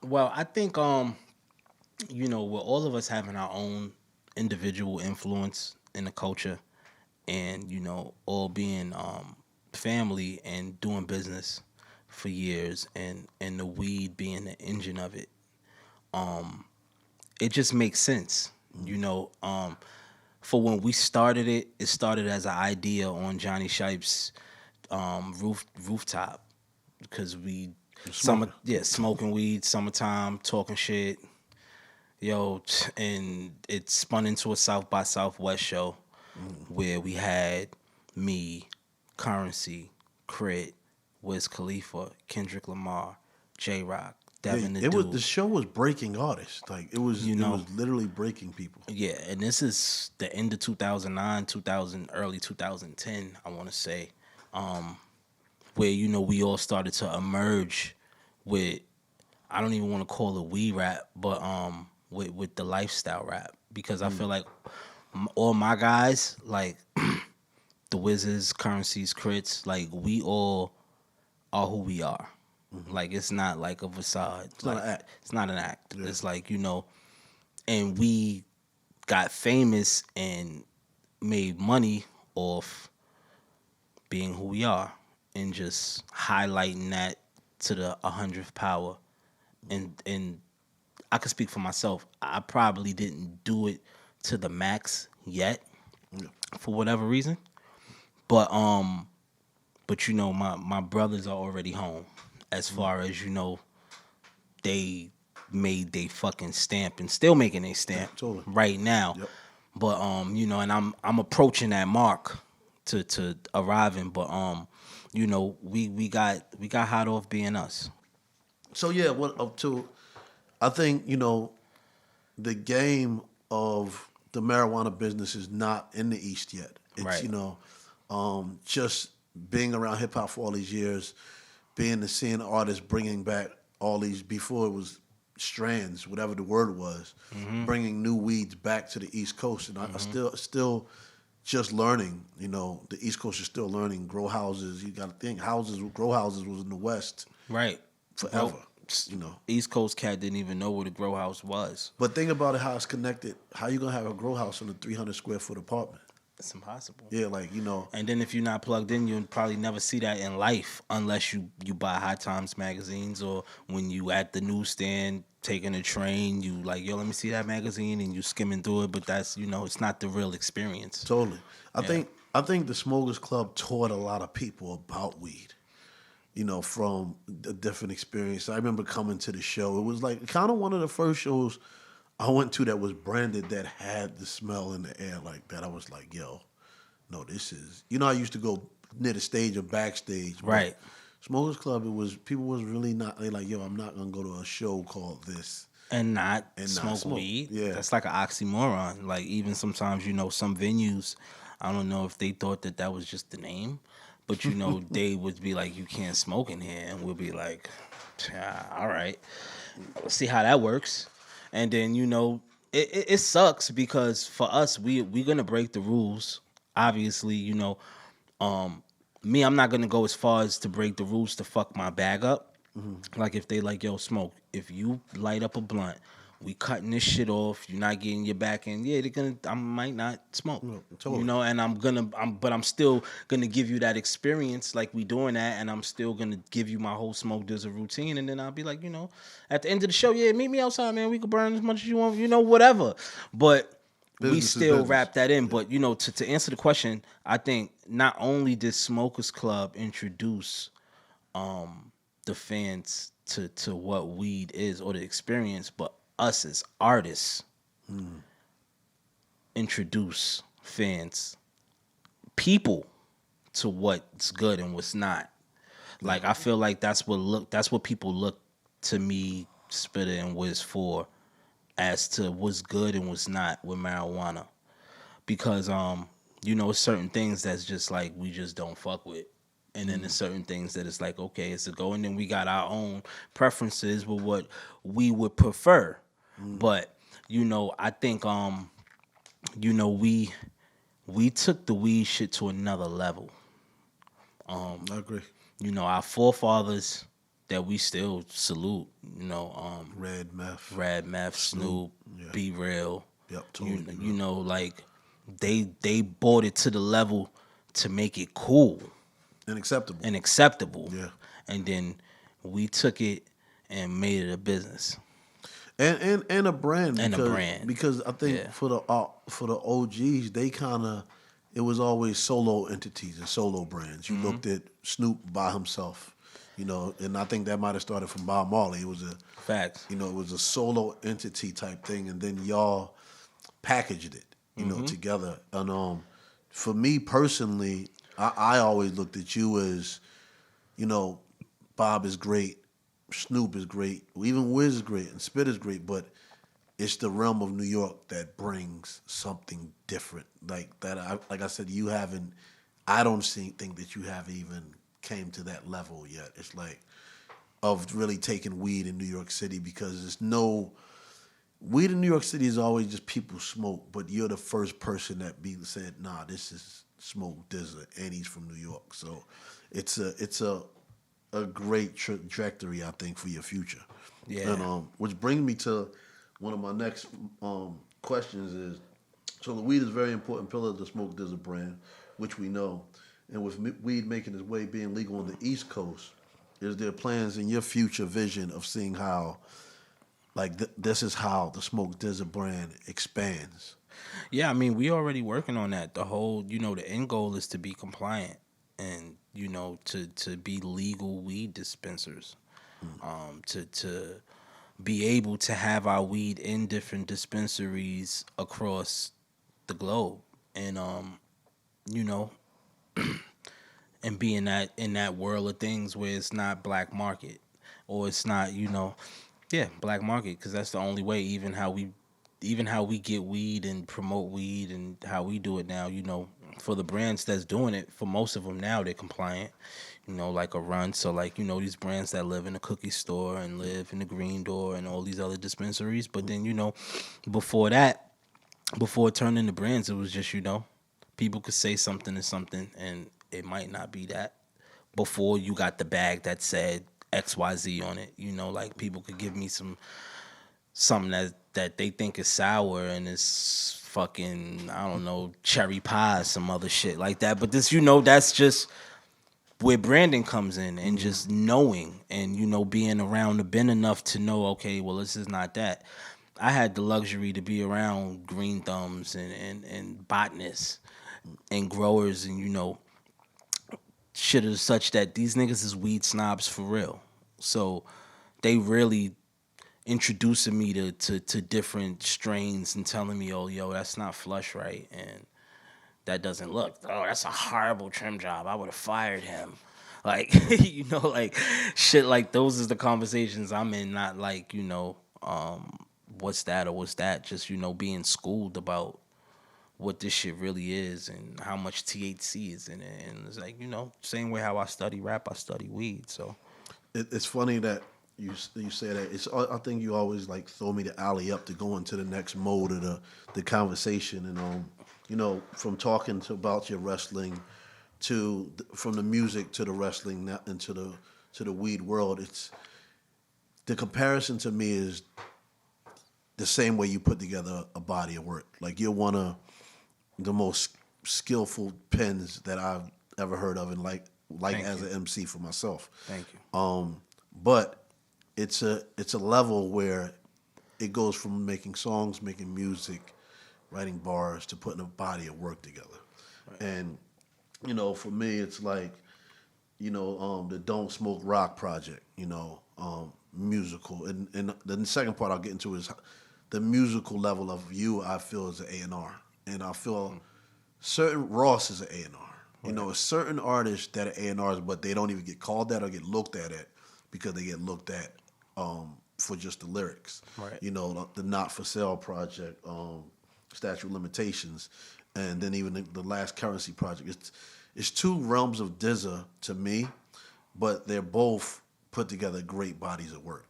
Speaker 2: Well, I think you know, with all of us having our own individual influence in the culture, and you know, all being family and doing business for years, and the weed being the engine of it, it just makes sense. You know, for when we started it, it started as an idea on Johnny Shipe's rooftop, because we smoking weed, summertime, talking shit, and it spun into a South by Southwest show where we had me, Currency, Crit, Wiz Khalifa, Kendrick Lamar, J Rock, Devin the Dude.
Speaker 1: The show was breaking artists. Like it was literally breaking people.
Speaker 2: Yeah, and this is the end of 2009, early 2010, I want to say, where, you know, we all started to emerge with, I don't even want to call it weed rap, but with the lifestyle rap, because I feel like all my guys, like the Wizzes, Currencies, Crits, like we all are who we are. Like it's not like a facade. It's
Speaker 1: not an act.
Speaker 2: It's not an act.
Speaker 1: Yeah.
Speaker 2: It's like, you know, and we got famous and made money off being who we are and just highlighting that to the 100th power. And I can speak for myself. I probably didn't do it to the max yet, for whatever reason. But you know, my brothers are already home. As far as, you know, they made they fucking stamp and still making their stamp right now.
Speaker 1: Yep.
Speaker 2: But you know, and I'm approaching that mark to arriving. But you know, we got hot off being us.
Speaker 1: So yeah, I think, you know, the game of the marijuana business is not in the East yet. It's
Speaker 2: Right.
Speaker 1: You know, just being around hip hop for all these years, seeing artists bringing back all these, before it was strands, whatever the word was, bringing new weeds back to the East Coast, and I still just learning. You know, the East Coast is still learning. Grow houses, you got to think grow houses was in the West
Speaker 2: Right.
Speaker 1: forever. you know.
Speaker 2: East Coast cat didn't even know where the grow house was.
Speaker 1: But think about it, how it's connected. How you gonna have a grow house in a 300 square foot apartment?
Speaker 2: It's impossible.
Speaker 1: Yeah, like, you know.
Speaker 2: And then if you're not plugged in, you'll probably never see that in life unless you buy High Times magazines, or when you at the newsstand taking a train, you like, yo, let me see that magazine, and you skimming through it. But that's, it's not the real experience.
Speaker 1: Totally. I think the Smokers Club taught a lot of people about weed. From a different experience. I remember coming to the show. It was like kind of one of the first shows I went to that was branded, that had the smell in the air like that. I was like, yo, no, this is. I used to go near the stage or backstage.
Speaker 2: Right.
Speaker 1: Smokers Club, people was really not. They like, yo, I'm not gonna go to a show called this
Speaker 2: and not
Speaker 1: and
Speaker 2: smoke
Speaker 1: smoke.
Speaker 2: weed.
Speaker 1: Yeah,
Speaker 2: that's like an oxymoron. Like, even sometimes, some venues, I don't know if they thought that was just the name, but they would be like, you can't smoke in here, and we'll be like, all right, let's see how that works. And then it sucks, because for us, we're gonna break the rules. Obviously, me, I'm not gonna go as far as to break the rules to fuck my bag up. Mm-hmm. Like, if they like, yo, smoke, if you light up a blunt, we cutting this shit off. You're not getting your back in. Yeah, I might not smoke. No,
Speaker 1: totally.
Speaker 2: And but I'm still gonna give you that experience, like we doing that, and I'm still gonna give you my whole smoke DZA routine, and then I'll be like, at the end of the show, yeah, meet me outside, man. We can burn as much as you want, whatever. But we still wrap that in. But to answer the question, I think not only did Smokers Club introduce the fans to what weed is, or the experience, but us as artists introduce people to what's good and what's not. Like, I feel like that's what people look to me, Spitter and Wiz, for, as to what's good and what's not with marijuana. Because certain things that's just like, we just don't fuck with. And then there's certain things that it's like, okay, it's a go. And then we got our own preferences with what we would prefer. But I think we took the weed shit to another level.
Speaker 1: I agree.
Speaker 2: Our forefathers that we still salute,
Speaker 1: Red Meth,
Speaker 2: Snoop,
Speaker 1: yeah.
Speaker 2: Be Real.
Speaker 1: Yep, totally.
Speaker 2: Like, they brought it to the level to make it cool
Speaker 1: and
Speaker 2: acceptable.
Speaker 1: Yeah.
Speaker 2: And then we took it and made it a business.
Speaker 1: And a brand. Because I think for the OGs, they it was always solo entities and solo brands. You looked at Snoop by himself, and I think that might have started from Bob Marley. It was a
Speaker 2: fact.
Speaker 1: It was a solo entity type thing, and then y'all packaged it, together. And for me personally, I always looked at you as, Bob is great, Snoop is great, even Wiz is great, and Spit is great, but it's the realm of New York that brings something different. Like that, like I said, I don't think that you have even came to that level yet. It's like, of really taking weed in New York City, because weed in New York City is always just people smoke, but you're the first person that said, nah, this is Smoke DZA, and he's from New York. So it's a great trajectory, I think, for your future.
Speaker 2: Yeah.
Speaker 1: And which brings me to one of my next questions is, so the weed is a very important pillar of the Smoke DZA brand, which we know. And with weed making its way being legal on the East Coast, is there plans in your future vision of seeing how, like, this is how the Smoke DZA brand expands?
Speaker 2: Yeah, I mean, we already working on that. The whole, the end goal is to be compliant and, to be legal weed dispensers. To be able to have our weed in different dispensaries across the globe. And, and be in that world of things where it's not black market, or it's not, black market, because that's the only way. Even how we get weed and promote weed and how we do it now, for the brands that's doing it, for most of them now, they're compliant, like a Run. So, like, these brands that live in the cookie store and live in the Green Door and all these other dispensaries. But then, before that, before it turned into brands, it was just, people could say something to something and it might not be that. Before you got the bag that said XYZ on it. You know, like people could give me something that they think is sour and it's fucking, I don't know, cherry pie, some other shit like that. But this, that's just where branding comes in, and just knowing and being around the bin enough to know, okay, well, this is not that. I had the luxury to be around green thumbs and botanists and growers and shit is such that these niggas is weed snobs for real. So they really introducing me to different strains and telling me, oh, yo, that's not flush right, and that doesn't look. Oh, that's a horrible trim job. I would have fired him. Like, like shit like those is the conversations I'm in, not like, what's that or what's that. Just, being schooled about what this shit really is and how much THC is in it. And it's like, same way how I study rap, I study weed. So
Speaker 1: It's funny that you say that. I think you always like throw me the alley up to go into the next mode of the conversation. And from talking about your wrestling from the music to the wrestling and to the weed world, it's the comparison to me is the same way you put together a body of work. Like, you're one of the most skillful pens that I've ever heard of, and like as an MC for myself.
Speaker 2: Thank you.
Speaker 1: But it's a level where it goes from making songs, making music, writing bars, to putting a body of work together. Right. And for me, it's like the Don't Smoke Rock project. Musical, and the second part I'll get into is the musical level of you. I feel is an A&R, and I feel certain Ross is an A&R. Certain artists that are A&Rs, but they don't even get called that or get looked at it because they get looked at for just the lyrics.
Speaker 2: Right.
Speaker 1: The Not For Sale project, Statute of Limitations, and then even the last Currency project. It's two realms of DZA to me, but they're both put together great bodies of work.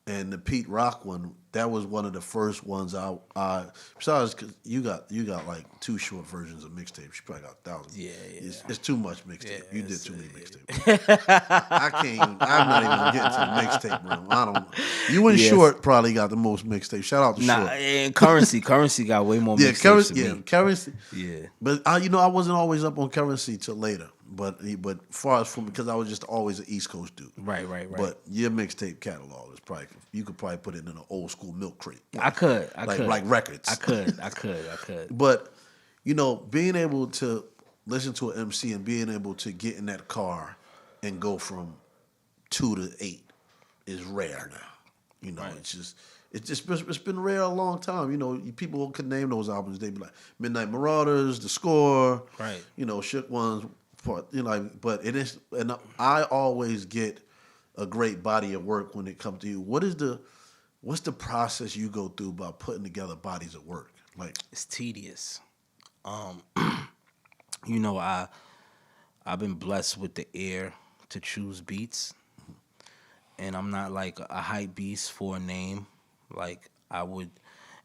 Speaker 1: And the Pete Rock one, that was one of the first ones I besides, cause you got like two short versions of mixtapes. You probably got thousands.
Speaker 2: Yeah.
Speaker 1: It's too much mixtape.
Speaker 2: Yeah,
Speaker 1: you did too many mixtapes. I'm not even getting to the mixtape realm. I don't know. You and Short probably got the most mixtapes. Shout out to Short.
Speaker 2: And Currency got way more mixtapes than me.
Speaker 1: Currency.
Speaker 2: Yeah.
Speaker 1: But I wasn't always up on Currency till later. But far as because I was just always an East Coast dude.
Speaker 2: Right.
Speaker 1: But your mixtape catalog is probably, you could probably put it in an old school milk crate.
Speaker 2: I could.
Speaker 1: Like records.
Speaker 2: I could.
Speaker 1: But being able to listen to an MC and being able to get in that car and go from 2 to 8 is rare now.
Speaker 2: Right.
Speaker 1: It's been rare a long time. People could name those albums. They'd be like Midnight Marauders, The Score,
Speaker 2: right.
Speaker 1: Shook Ones. But it is, and I always get a great body of work when it comes to you. What's the process you go through about putting together bodies of work? Like,
Speaker 2: it's tedious. I've been blessed with the ear to choose beats, and I'm not like a hype beast for a name. Like, I would,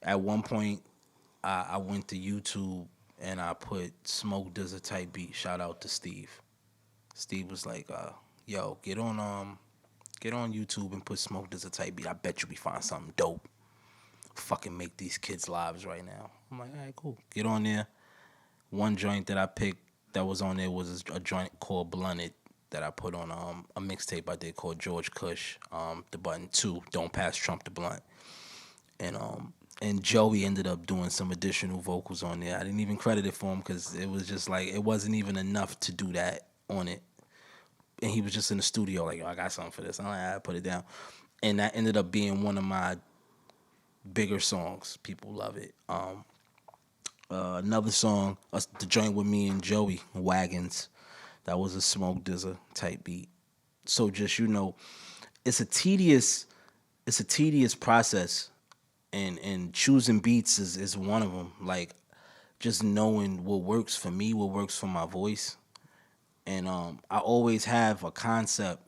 Speaker 2: at one point, I went to YouTube and I put Smoke DZA type beat. Shout out to Steve. Steve was like, "Yo, get on YouTube and put Smoke DZA type beat. I bet you we find something dope. Fucking make these kids' lives right now." I'm like, "All right, cool. Get on there." One joint that I picked that was on there was a joint called Blunted that I put on a mixtape I did called George Kush. The Button 2, Don't Pass Trump the Blunt, and Joey ended up doing some additional vocals on there. I didn't even credit it for him because it was just like, it wasn't even enough to do that on it. And he was just in the studio like, "Yo, I got something for this." I'm like, "I put it down." And that ended up being one of my bigger songs. People love it. Another song, the joint with me and Joey, Wagons. That was a Smoke DZA type beat. So just, it's a tedious process. And choosing beats is one of them. Like, just knowing what works for me, what works for my voice. And I always have a concept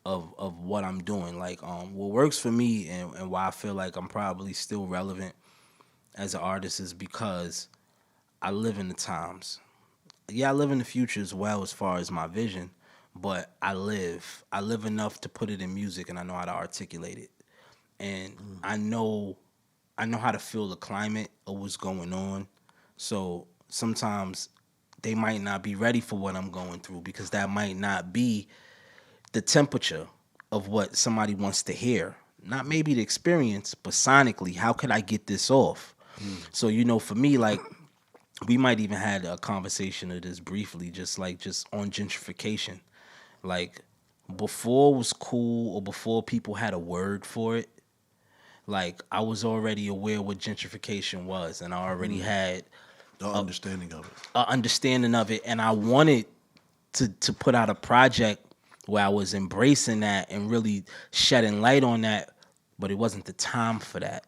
Speaker 2: of what I'm doing. Like, what works for me and why I feel like I'm probably still relevant as an artist is because I live in the times. Yeah, I live in the future as well as far as my vision, but I live enough to put it in music, and I know how to articulate it, and I know how to feel the climate of what's going on. So sometimes they might not be ready for what I'm going through because that might not be the temperature of what somebody wants to hear. Not maybe the experience, but sonically, how could I get this off? So, for me, like, we might even had a conversation of this briefly, just on gentrification. Like, before it was cool or before people had a word for it, like, I was already aware what gentrification was, and I already had
Speaker 1: The understanding of it.
Speaker 2: an understanding of it, and I wanted to put out a project where I was embracing that and really shedding light on that, but it wasn't the time for that.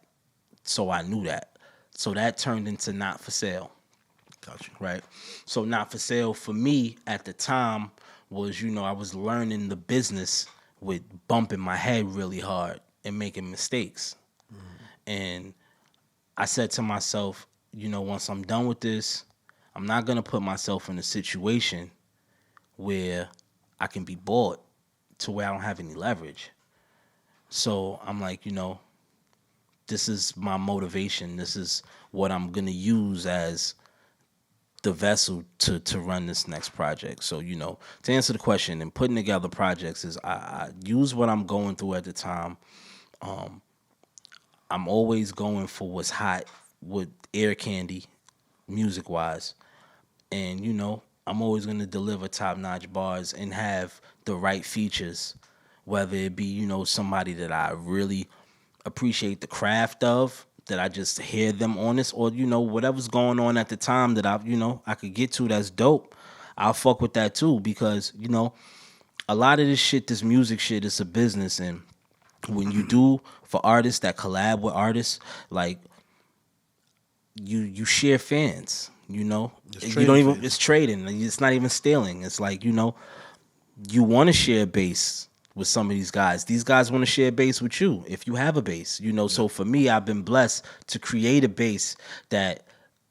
Speaker 2: So I knew that. So that turned into Not For Sale,
Speaker 1: Gotcha.
Speaker 2: right? So Not For Sale for me at the time was, I was learning the business with bumping my head really hard and making mistakes. And I said to myself, once I'm done with this, I'm not gonna put myself in a situation where I can be bought to where I don't have any leverage. So I'm like, this is my motivation. This is what I'm gonna use as the vessel to run this next project. So, to answer the question and putting together projects is I use what I'm going through at the time. I'm always going for what's hot with air candy, music wise. And I'm always gonna deliver top notch bars and have the right features, whether it be somebody that I really appreciate the craft of, that I just hear them on this, or whatever's going on at the time that I could get to that's dope. I'll fuck with that too because a lot of this shit, this music shit, is a business, and when you do for artists that collab with artists, like you share fans.
Speaker 1: It's
Speaker 2: You
Speaker 1: trading
Speaker 2: don't even.
Speaker 1: fans.
Speaker 2: It's trading. It's not even stealing. It's like you want to share base with some of these guys. These guys want to share base with you if you have a base. So for me, I've been blessed to create a base that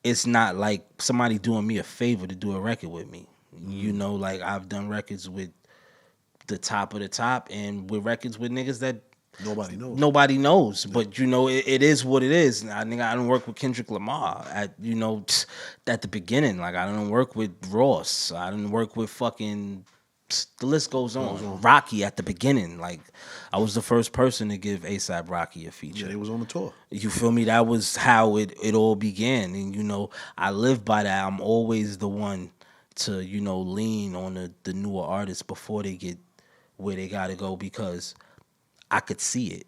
Speaker 2: it's not like somebody doing me a favor to do a record with me. Like I've done records with the top of the top and with records with niggas that
Speaker 1: Nobody knows.
Speaker 2: nobody knows. But it is what it is. I think I don't work with Kendrick Lamar at at the beginning. Like I don't work with Ross. I didn't work with fucking. The list goes on. Rocky at the beginning. Like I was the first person to give ASAP Rocky a feature.
Speaker 1: Yeah, they was on the tour.
Speaker 2: You feel me? That was how it all began. And I live by that. I'm always the one to, lean on the newer artists before they get where they gotta go because I could see it.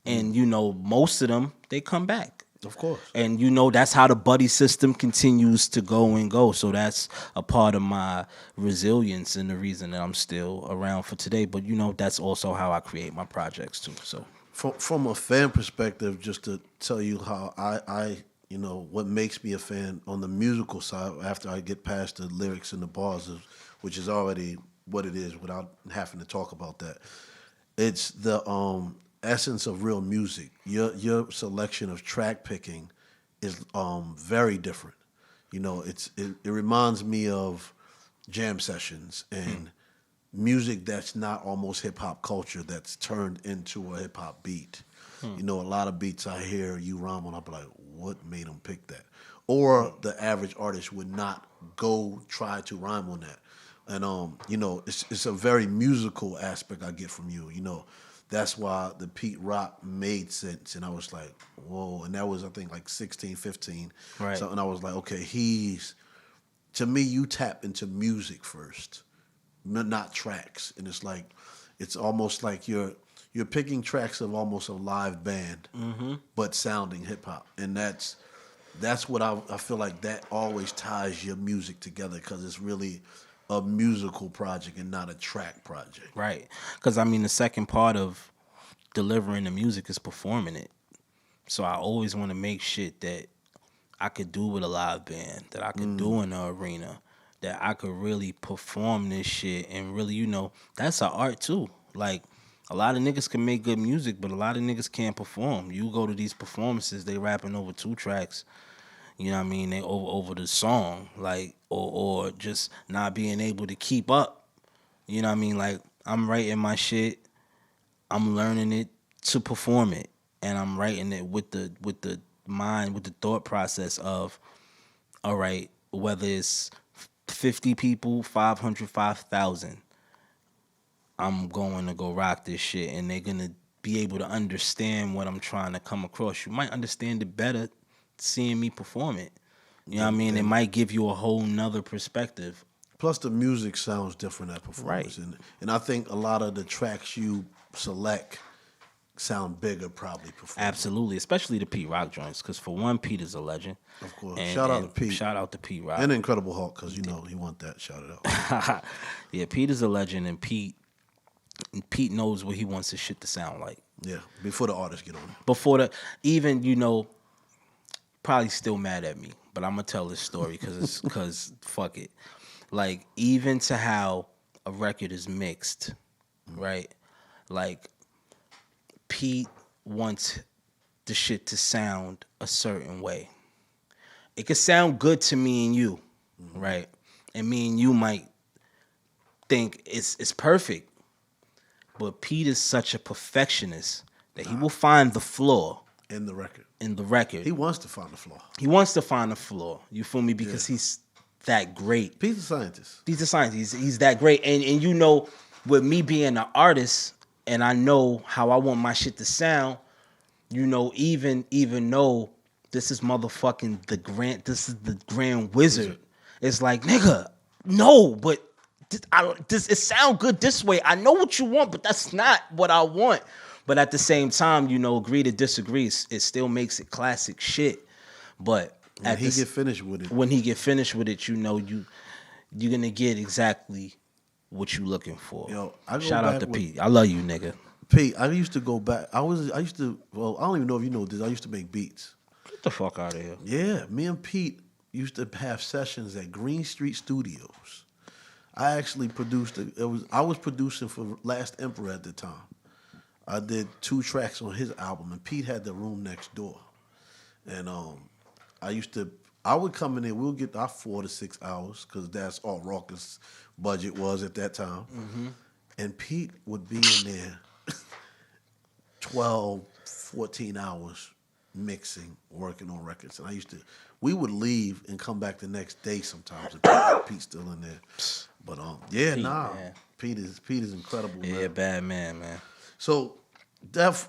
Speaker 2: And most of them, they come back.
Speaker 1: Of course.
Speaker 2: And that's how the buddy system continues to go and go. So that's a part of my resilience and the reason that I'm still around for today. But that's also how I create my projects too. So
Speaker 1: From a fan perspective, just to tell you how I what makes me a fan on the musical side after I get past the lyrics and the bars, which is already what it is without having to talk about that. It's the essence of real music. Your selection of track picking is very different. It reminds me of jam sessions and music that's not almost hip hop culture that's turned into a hip hop beat. A lot of beats I hear you rhyme on, I'll be like, what made them pick that? Or the average artist would not go try to rhyme on that. And it's a very musical aspect I get from you. That's why the Pete Rock made sense, and I was like, whoa. And that was I think like 16, 15.
Speaker 2: Right.
Speaker 1: So, and I was like, okay, to me, you tap into music first, not tracks. And it's almost like you're picking tracks of almost a live band, but sounding hip hop, and that's what I feel like that always ties your music together because it's really a musical project and not a track project.
Speaker 2: right. Because the second part of delivering the music is performing it. So I always want to make shit that I could do with a live band, that I could do in the arena, that I could really perform this shit and really, that's an art too. Like a lot of niggas can make good music, but a lot of niggas can't perform. You go to these performances, they rapping over 2 tracks. You know what I mean? They over the song, like or just not being able to keep up You know what I mean? Like, I'm writing my shit, I'm learning it to perform it, and I'm writing it with the mind, with the thought process of, all right, whether it's 50 people, 500, 5,000, I'm going to go rock this shit, and they're gonna be able to understand what I'm trying to come across. You might understand it better seeing me perform it. You know what I mean? It might give you a whole nother perspective.
Speaker 1: Plus, the music sounds different at
Speaker 2: Right.
Speaker 1: performance, and I think a lot of the tracks you select sound bigger probably performing.
Speaker 2: Absolutely, especially the Pete Rock joints, because for one, Pete is a legend.
Speaker 1: Of course.
Speaker 2: And,
Speaker 1: Shout out to Pete.
Speaker 2: Shout out to Pete Rock.
Speaker 1: And Incredible Hulk, because you know he want that shouted out.
Speaker 2: Yeah, Pete is a legend, and Pete knows what he wants his shit to sound like.
Speaker 1: Yeah, before the artists get on it.
Speaker 2: Before the even, you know, probably still mad at me, but I'm gonna tell this story because fuck it. Like, even to how a record is mixed, right? Like, Pete wants the shit to sound a certain way. It could sound good to me and you, right? And me and you might think it's perfect. But Pete is such a perfectionist that he will find the flaw
Speaker 1: In the record.
Speaker 2: in the record.
Speaker 1: He wants to find the flaw.
Speaker 2: He wants to find a flaw. You feel me? Because he's that great.
Speaker 1: Pete's a scientist.
Speaker 2: He's a scientist. He's that great. And you know, with me being an artist, and I know how I want my shit to sound, you know, even though this is motherfucking this is the Grand Wizard. It's like, nigga, no, but it sound good this way. I know what you want, but that's not what I want. But at the same time, you know, agree to disagree. It still makes it classic shit. But
Speaker 1: When he get finished with it,
Speaker 2: you know, you're gonna get exactly what you looking for.
Speaker 1: Yo, I go
Speaker 2: Shout out
Speaker 1: back
Speaker 2: to
Speaker 1: with-
Speaker 2: Pete. I love you, nigga.
Speaker 1: Pete, I used to go back. I used to. Well, I don't even know if you know this. I used to make beats.
Speaker 2: Get the fuck out of here.
Speaker 1: Yeah, me and Pete used to have sessions at Green Street Studios. I actually produced I was producing for Last Emperor at the time. I did 2 tracks on his album, and Pete had the room next door. And I would come in there. We'll get our 4 to 6 hours because that's all Rawkus' budget was at that time.
Speaker 2: Mm-hmm.
Speaker 1: And Pete would be in there 12, 14 hours mixing, working on records. And we would leave and come back the next day sometimes. And Pete's still in there. But
Speaker 2: Pete, man.
Speaker 1: Pete is incredible.
Speaker 2: Yeah,
Speaker 1: man.
Speaker 2: bad man, man.
Speaker 1: So,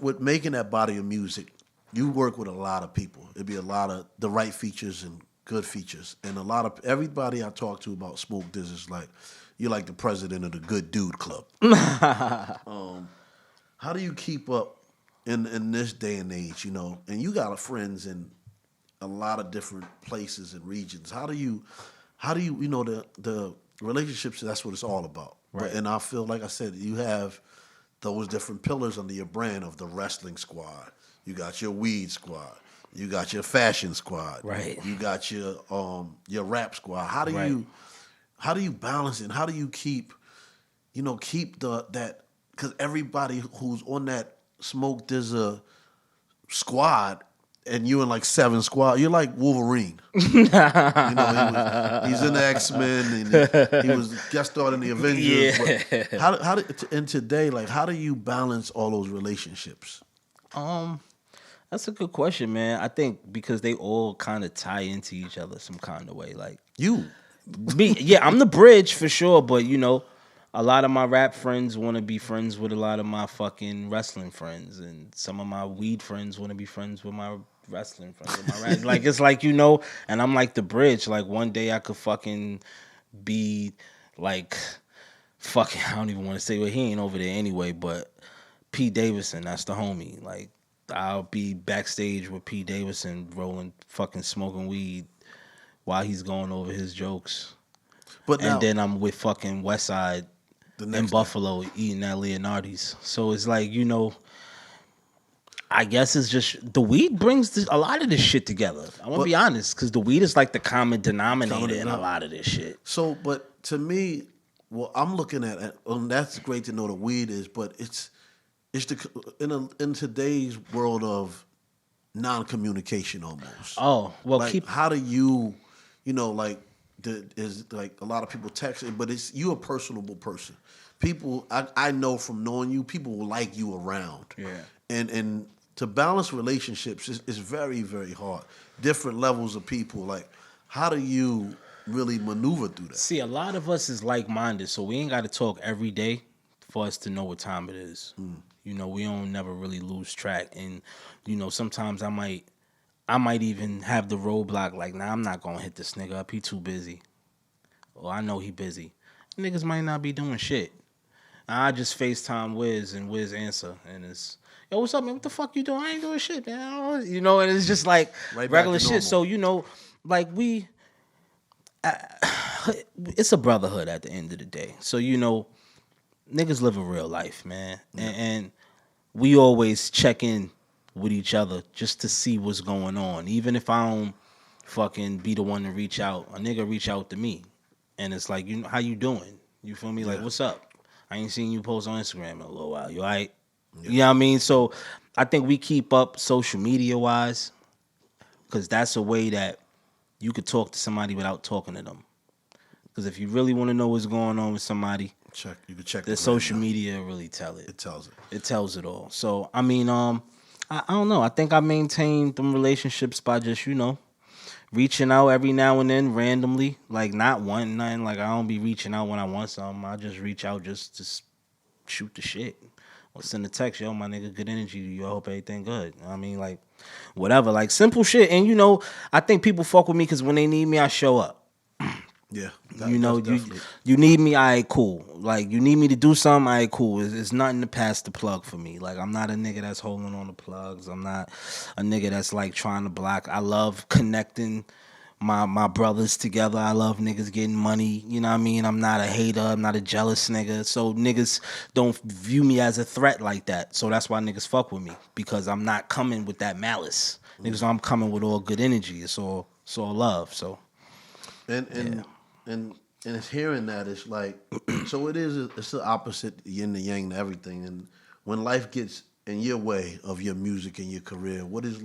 Speaker 1: with making that body of music, you work with a lot of people. It'd be a lot of the right features and good features, and a lot of everybody I talk to about Smoke DZA is like, you're like the president of the Good Dude Club. How do you keep up in this day and age? You know, and you got friends in a lot of different places and regions. How do you you know the relationships? That's what it's all about.
Speaker 2: Right.
Speaker 1: And I feel like I said, you have those different pillars under your brand of the wrestling squad. You got your weed squad. You got your fashion squad.
Speaker 2: Right.
Speaker 1: You got your rap squad. How do you balance it? And how do you keep that, because everybody who's on that Smoke DZA squad, and you in like 7 squad, you're like Wolverine. He's in the X-Men, and he was guest starred in the Avengers.
Speaker 2: Yeah.
Speaker 1: But and today, like, how do you balance all those relationships?
Speaker 2: That's a good question, man. I think because they all kind of tie into each other some kind of way. Like, I'm the bridge for sure, but you know, a lot of my rap friends want to be friends with a lot of my fucking wrestling friends, and some of my weed friends want to be friends with my wrestling friends. With my rap. Like, it's like, you know, and I'm like the bridge. Like, one day I could fucking be like, fucking, I don't even want to say, well, he ain't over there anyway, but Pete Davidson, that's the homie. Like, I'll be backstage with Pete Davidson rolling, fucking smoking weed while he's going over his jokes. And then I'm with fucking Westside in Buffalo eating at Leonardi's. So it's like, you know, I guess it's just the weed brings a lot of this shit together. I'm going to be honest, because the weed is like the common denominator in a lot of this shit.
Speaker 1: So, but to me, well, I'm looking at it, and that's great to know the weed is, but it's in today's world of non-communication almost.
Speaker 2: Oh, well,
Speaker 1: like, how do you, like, is like a lot of people text it, but it's you a personable person. People, I know from knowing you, people will like you around.
Speaker 2: Yeah.
Speaker 1: And to balance relationships is very very hard. Different levels of people. Like, how do you really maneuver through that?
Speaker 2: See, a lot of us is like minded, so we ain't got to talk every day for us to know what time it is. You know, we don't never really lose track, and you know, sometimes I might even have the roadblock like, nah, I'm not gonna hit this nigga up. He too busy, or I know he busy. Niggas might not be doing shit. I just FaceTime Wiz and Wiz answer, and it's, yo, what's up, man? What the fuck you doing? I ain't doing shit, man. You know, and it's just like
Speaker 1: Right back
Speaker 2: regular
Speaker 1: to
Speaker 2: shit.
Speaker 1: normal.
Speaker 2: So you know, like it's a brotherhood at the end of the day. So you know, niggas live a real life, man, and we always check in with each other just to see what's going on. Even if I don't fucking be the one to reach out, a nigga reach out to me, and it's like, you know, how you doing? You feel me? Like,
Speaker 1: Yeah.
Speaker 2: what's up? I ain't seen you post on Instagram in a little while. You all right?
Speaker 1: Yeah.
Speaker 2: You know what I mean? So I think we keep up social media wise, because that's a way that you could talk to somebody without talking to them. Because if you really want to know what's going on with somebody,
Speaker 1: You can check
Speaker 2: the
Speaker 1: the
Speaker 2: social
Speaker 1: gram now.
Speaker 2: media really tell it.
Speaker 1: It tells it.
Speaker 2: It tells it all. So I mean, I don't know. I think I maintain them relationships by just, you know, reaching out every now and then randomly, like not wanting nothing. Like, I don't be reaching out when I want something. I just reach out just to shoot the shit. Or send a text, yo, my nigga, good energy to you. I hope everything good. I mean, like, whatever, like simple shit. And you know, I think people fuck with me because when they need me, I show up.
Speaker 1: Yeah.
Speaker 2: You know,
Speaker 1: Definitely.
Speaker 2: you need me, all right, cool. Like, you need me to do something, all right, cool. It's nothing to pass the plug for me. Like, I'm not a nigga that's holding on the plugs. I'm not a nigga that's like trying to block. I love connecting my brothers together. I love niggas getting money. You know what I mean? I'm not a hater. I'm not a jealous nigga. So niggas don't view me as a threat like that. So that's why niggas fuck with me, because I'm not coming with that malice. Niggas know I'm coming with all good energy. It's all love. So
Speaker 1: And hearing that, it's like, so it is. It's the opposite yin and yang to everything. And when life gets in your way of your music and your career, what is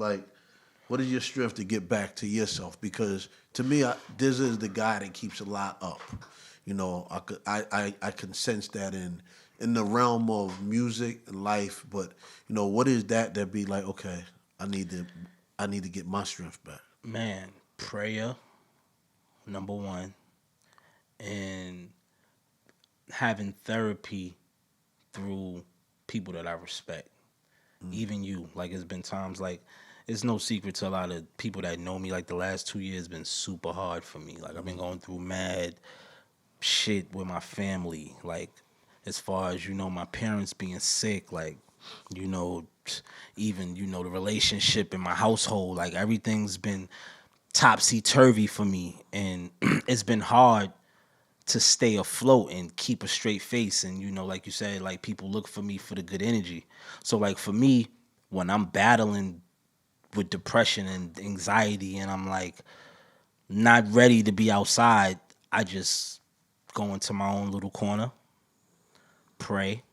Speaker 1: your strength to get back to yourself? Because to me, DZA is the guy that keeps a lot up. You know, I can sense that in the realm of music and life. But you know, what is that be like? Okay, I need to get my strength back.
Speaker 2: man, prayer, number one, and having therapy through people that I respect. Even you. Like, it's been times, like, it's no secret to a lot of people that know me. Like, the last 2 years been super hard for me. Like, I've been going through mad shit with my family. Like, as far as, you know, my parents being sick, like, you know, even, you know, the relationship in my household, like, everything's been topsy-turvy for me. And it's been hard to stay afloat and keep a straight face. And, you know, like you said, like, people look for me for the good energy. So, like, for me, when I'm battling with depression and anxiety and I'm like not ready to be outside, I just go into my own little corner, pray,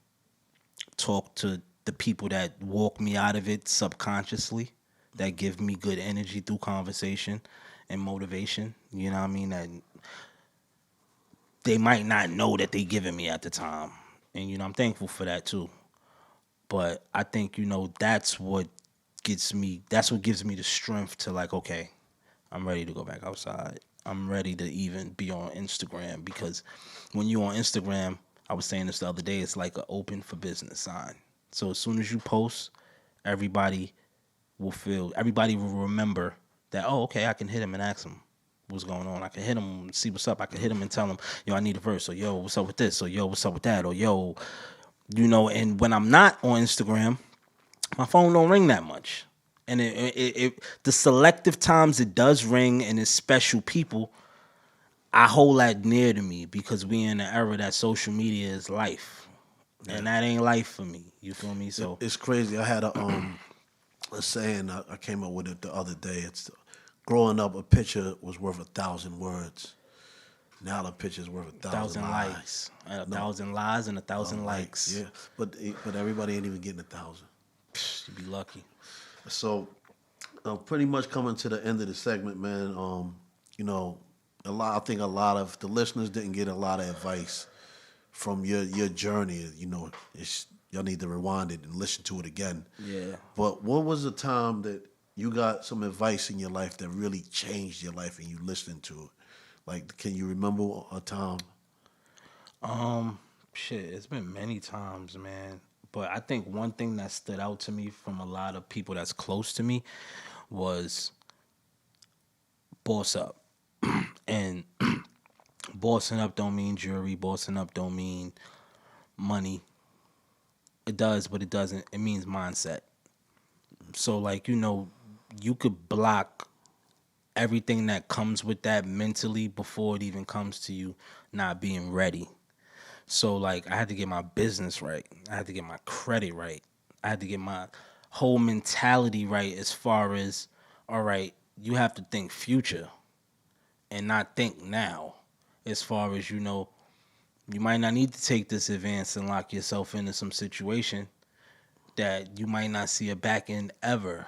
Speaker 2: talk to the people that walk me out of it subconsciously, that give me good energy through conversation and motivation. You know what I mean? That they might not know that they giving me at the time. And, you know, I'm thankful for that too. But I think, you know, that's what gives me the strength to, like, okay, I'm ready to go back outside. I'm ready to even be on Instagram, because when you on Instagram, I was saying this the other day, it's like an open for business sign. So as soon as you post, everybody will remember that, oh, okay, I can hit him and ask him what's going on. I can hit him and see what's up. I can hit him and tell him, yo, I need a verse, or yo, what's up with this, or yo, what's up with that, or yo, you know. And when I'm not on Instagram, my phone don't ring that much. And the selective times it does ring and it's special people, I hold that near to me, because we in an era that social media is life. And that ain't life for me. You feel me? So
Speaker 1: It's crazy. I had a saying I came up with it the other day. It's growing up, a picture was worth 1,000 words. Now the picture's worth 1,000
Speaker 2: 1,000
Speaker 1: lies.
Speaker 2: likes, 1,000 lies, and 1,000 likes.
Speaker 1: Yeah, but everybody ain't even getting 1,000.
Speaker 2: You be lucky.
Speaker 1: So, pretty much coming to the end of the segment, man. You know, I think a lot of the listeners didn't get a lot of advice from your journey. You know, y'all need to rewind it and listen to it again.
Speaker 2: Yeah.
Speaker 1: But what was the time that you got some advice in your life that really changed your life and you listened to it? Like, can you remember a time?
Speaker 2: Shit, it's been many times, man. But I think one thing that stood out to me from a lot of people that's close to me was boss up. And bossing up don't mean jewelry. Bossing up don't mean money. It does, but it doesn't. It means mindset. So, like, you know, you could block everything that comes with that mentally before it even comes to you not being ready. So, like, I had to get my business right. I had to get my credit right. I had to get my whole mentality right as far as, all right, you have to think future and not think now. As far as, you know, you might not need to take this advance and lock yourself into some situation that you might not see a back end ever,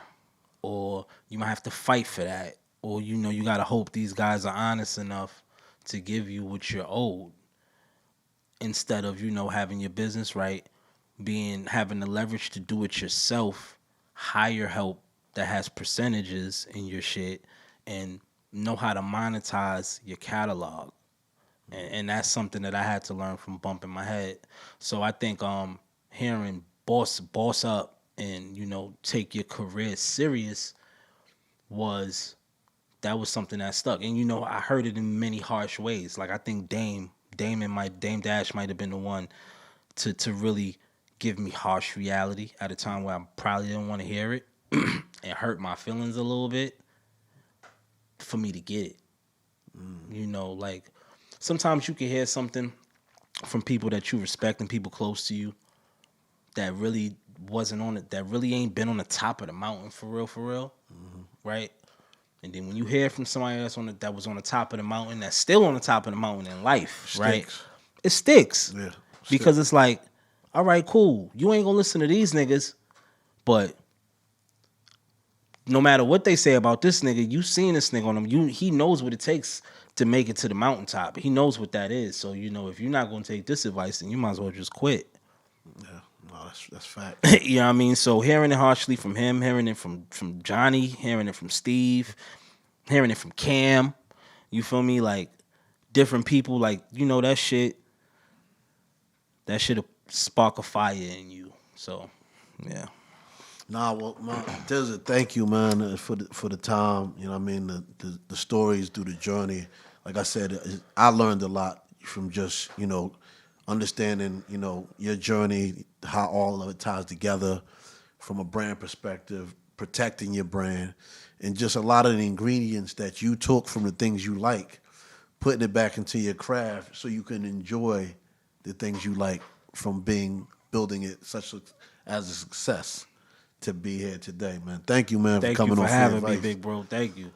Speaker 2: or you might have to fight for that, or, you know, you got to hope these guys are honest enough to give you what you're owed, instead of, you know, having your business right, having the leverage to do it yourself, hire help that has percentages in your shit, and know how to monetize your catalog. And that's something that I had to learn from bumping my head. So I think hearing boss up and, you know, take your career serious was something that stuck. And, you know, I heard it in many harsh ways. Like, I think Dame Dash might have been the one to really give me harsh reality at a time where I probably didn't want to hear it. It hurt my feelings a little bit for me to get it. You know, like, sometimes you can hear something from people that you respect and people close to you that really wasn't on it, that really ain't been on the top of the mountain for real, right? And then when you hear from somebody else that was on the top of the mountain, that's still on the top of the mountain in life, right? It sticks.
Speaker 1: Yeah.
Speaker 2: Because it's like, all right, cool. You ain't gonna listen to these niggas, but no matter what they say about this nigga, you seen this nigga on him. He knows what it takes to make it to the mountaintop. He knows what that is. So, you know, if you're not gonna take this advice, then you might as well just quit.
Speaker 1: Yeah, no, that's fact.
Speaker 2: You know what I mean? So hearing it harshly from him, hearing it from Johnny, hearing it from Steve, hearing it from Cam, you feel me? Like, different people, like, you know, that shit'll spark a fire in you. So, yeah.
Speaker 1: Nah, well, DZA, thank you, man, for the time. You know what I mean? The stories through the journey. Like I said, I learned a lot from just, you know, understanding, you know, your journey, how all of it ties together from a brand perspective, protecting your brand, and just a lot of the ingredients that you took from the things you like, putting it back into your craft so you can enjoy the things you like from building it as a success to be here today, man. Thank you, man, for coming on.
Speaker 2: Thank you for having me, big bro. Thank you.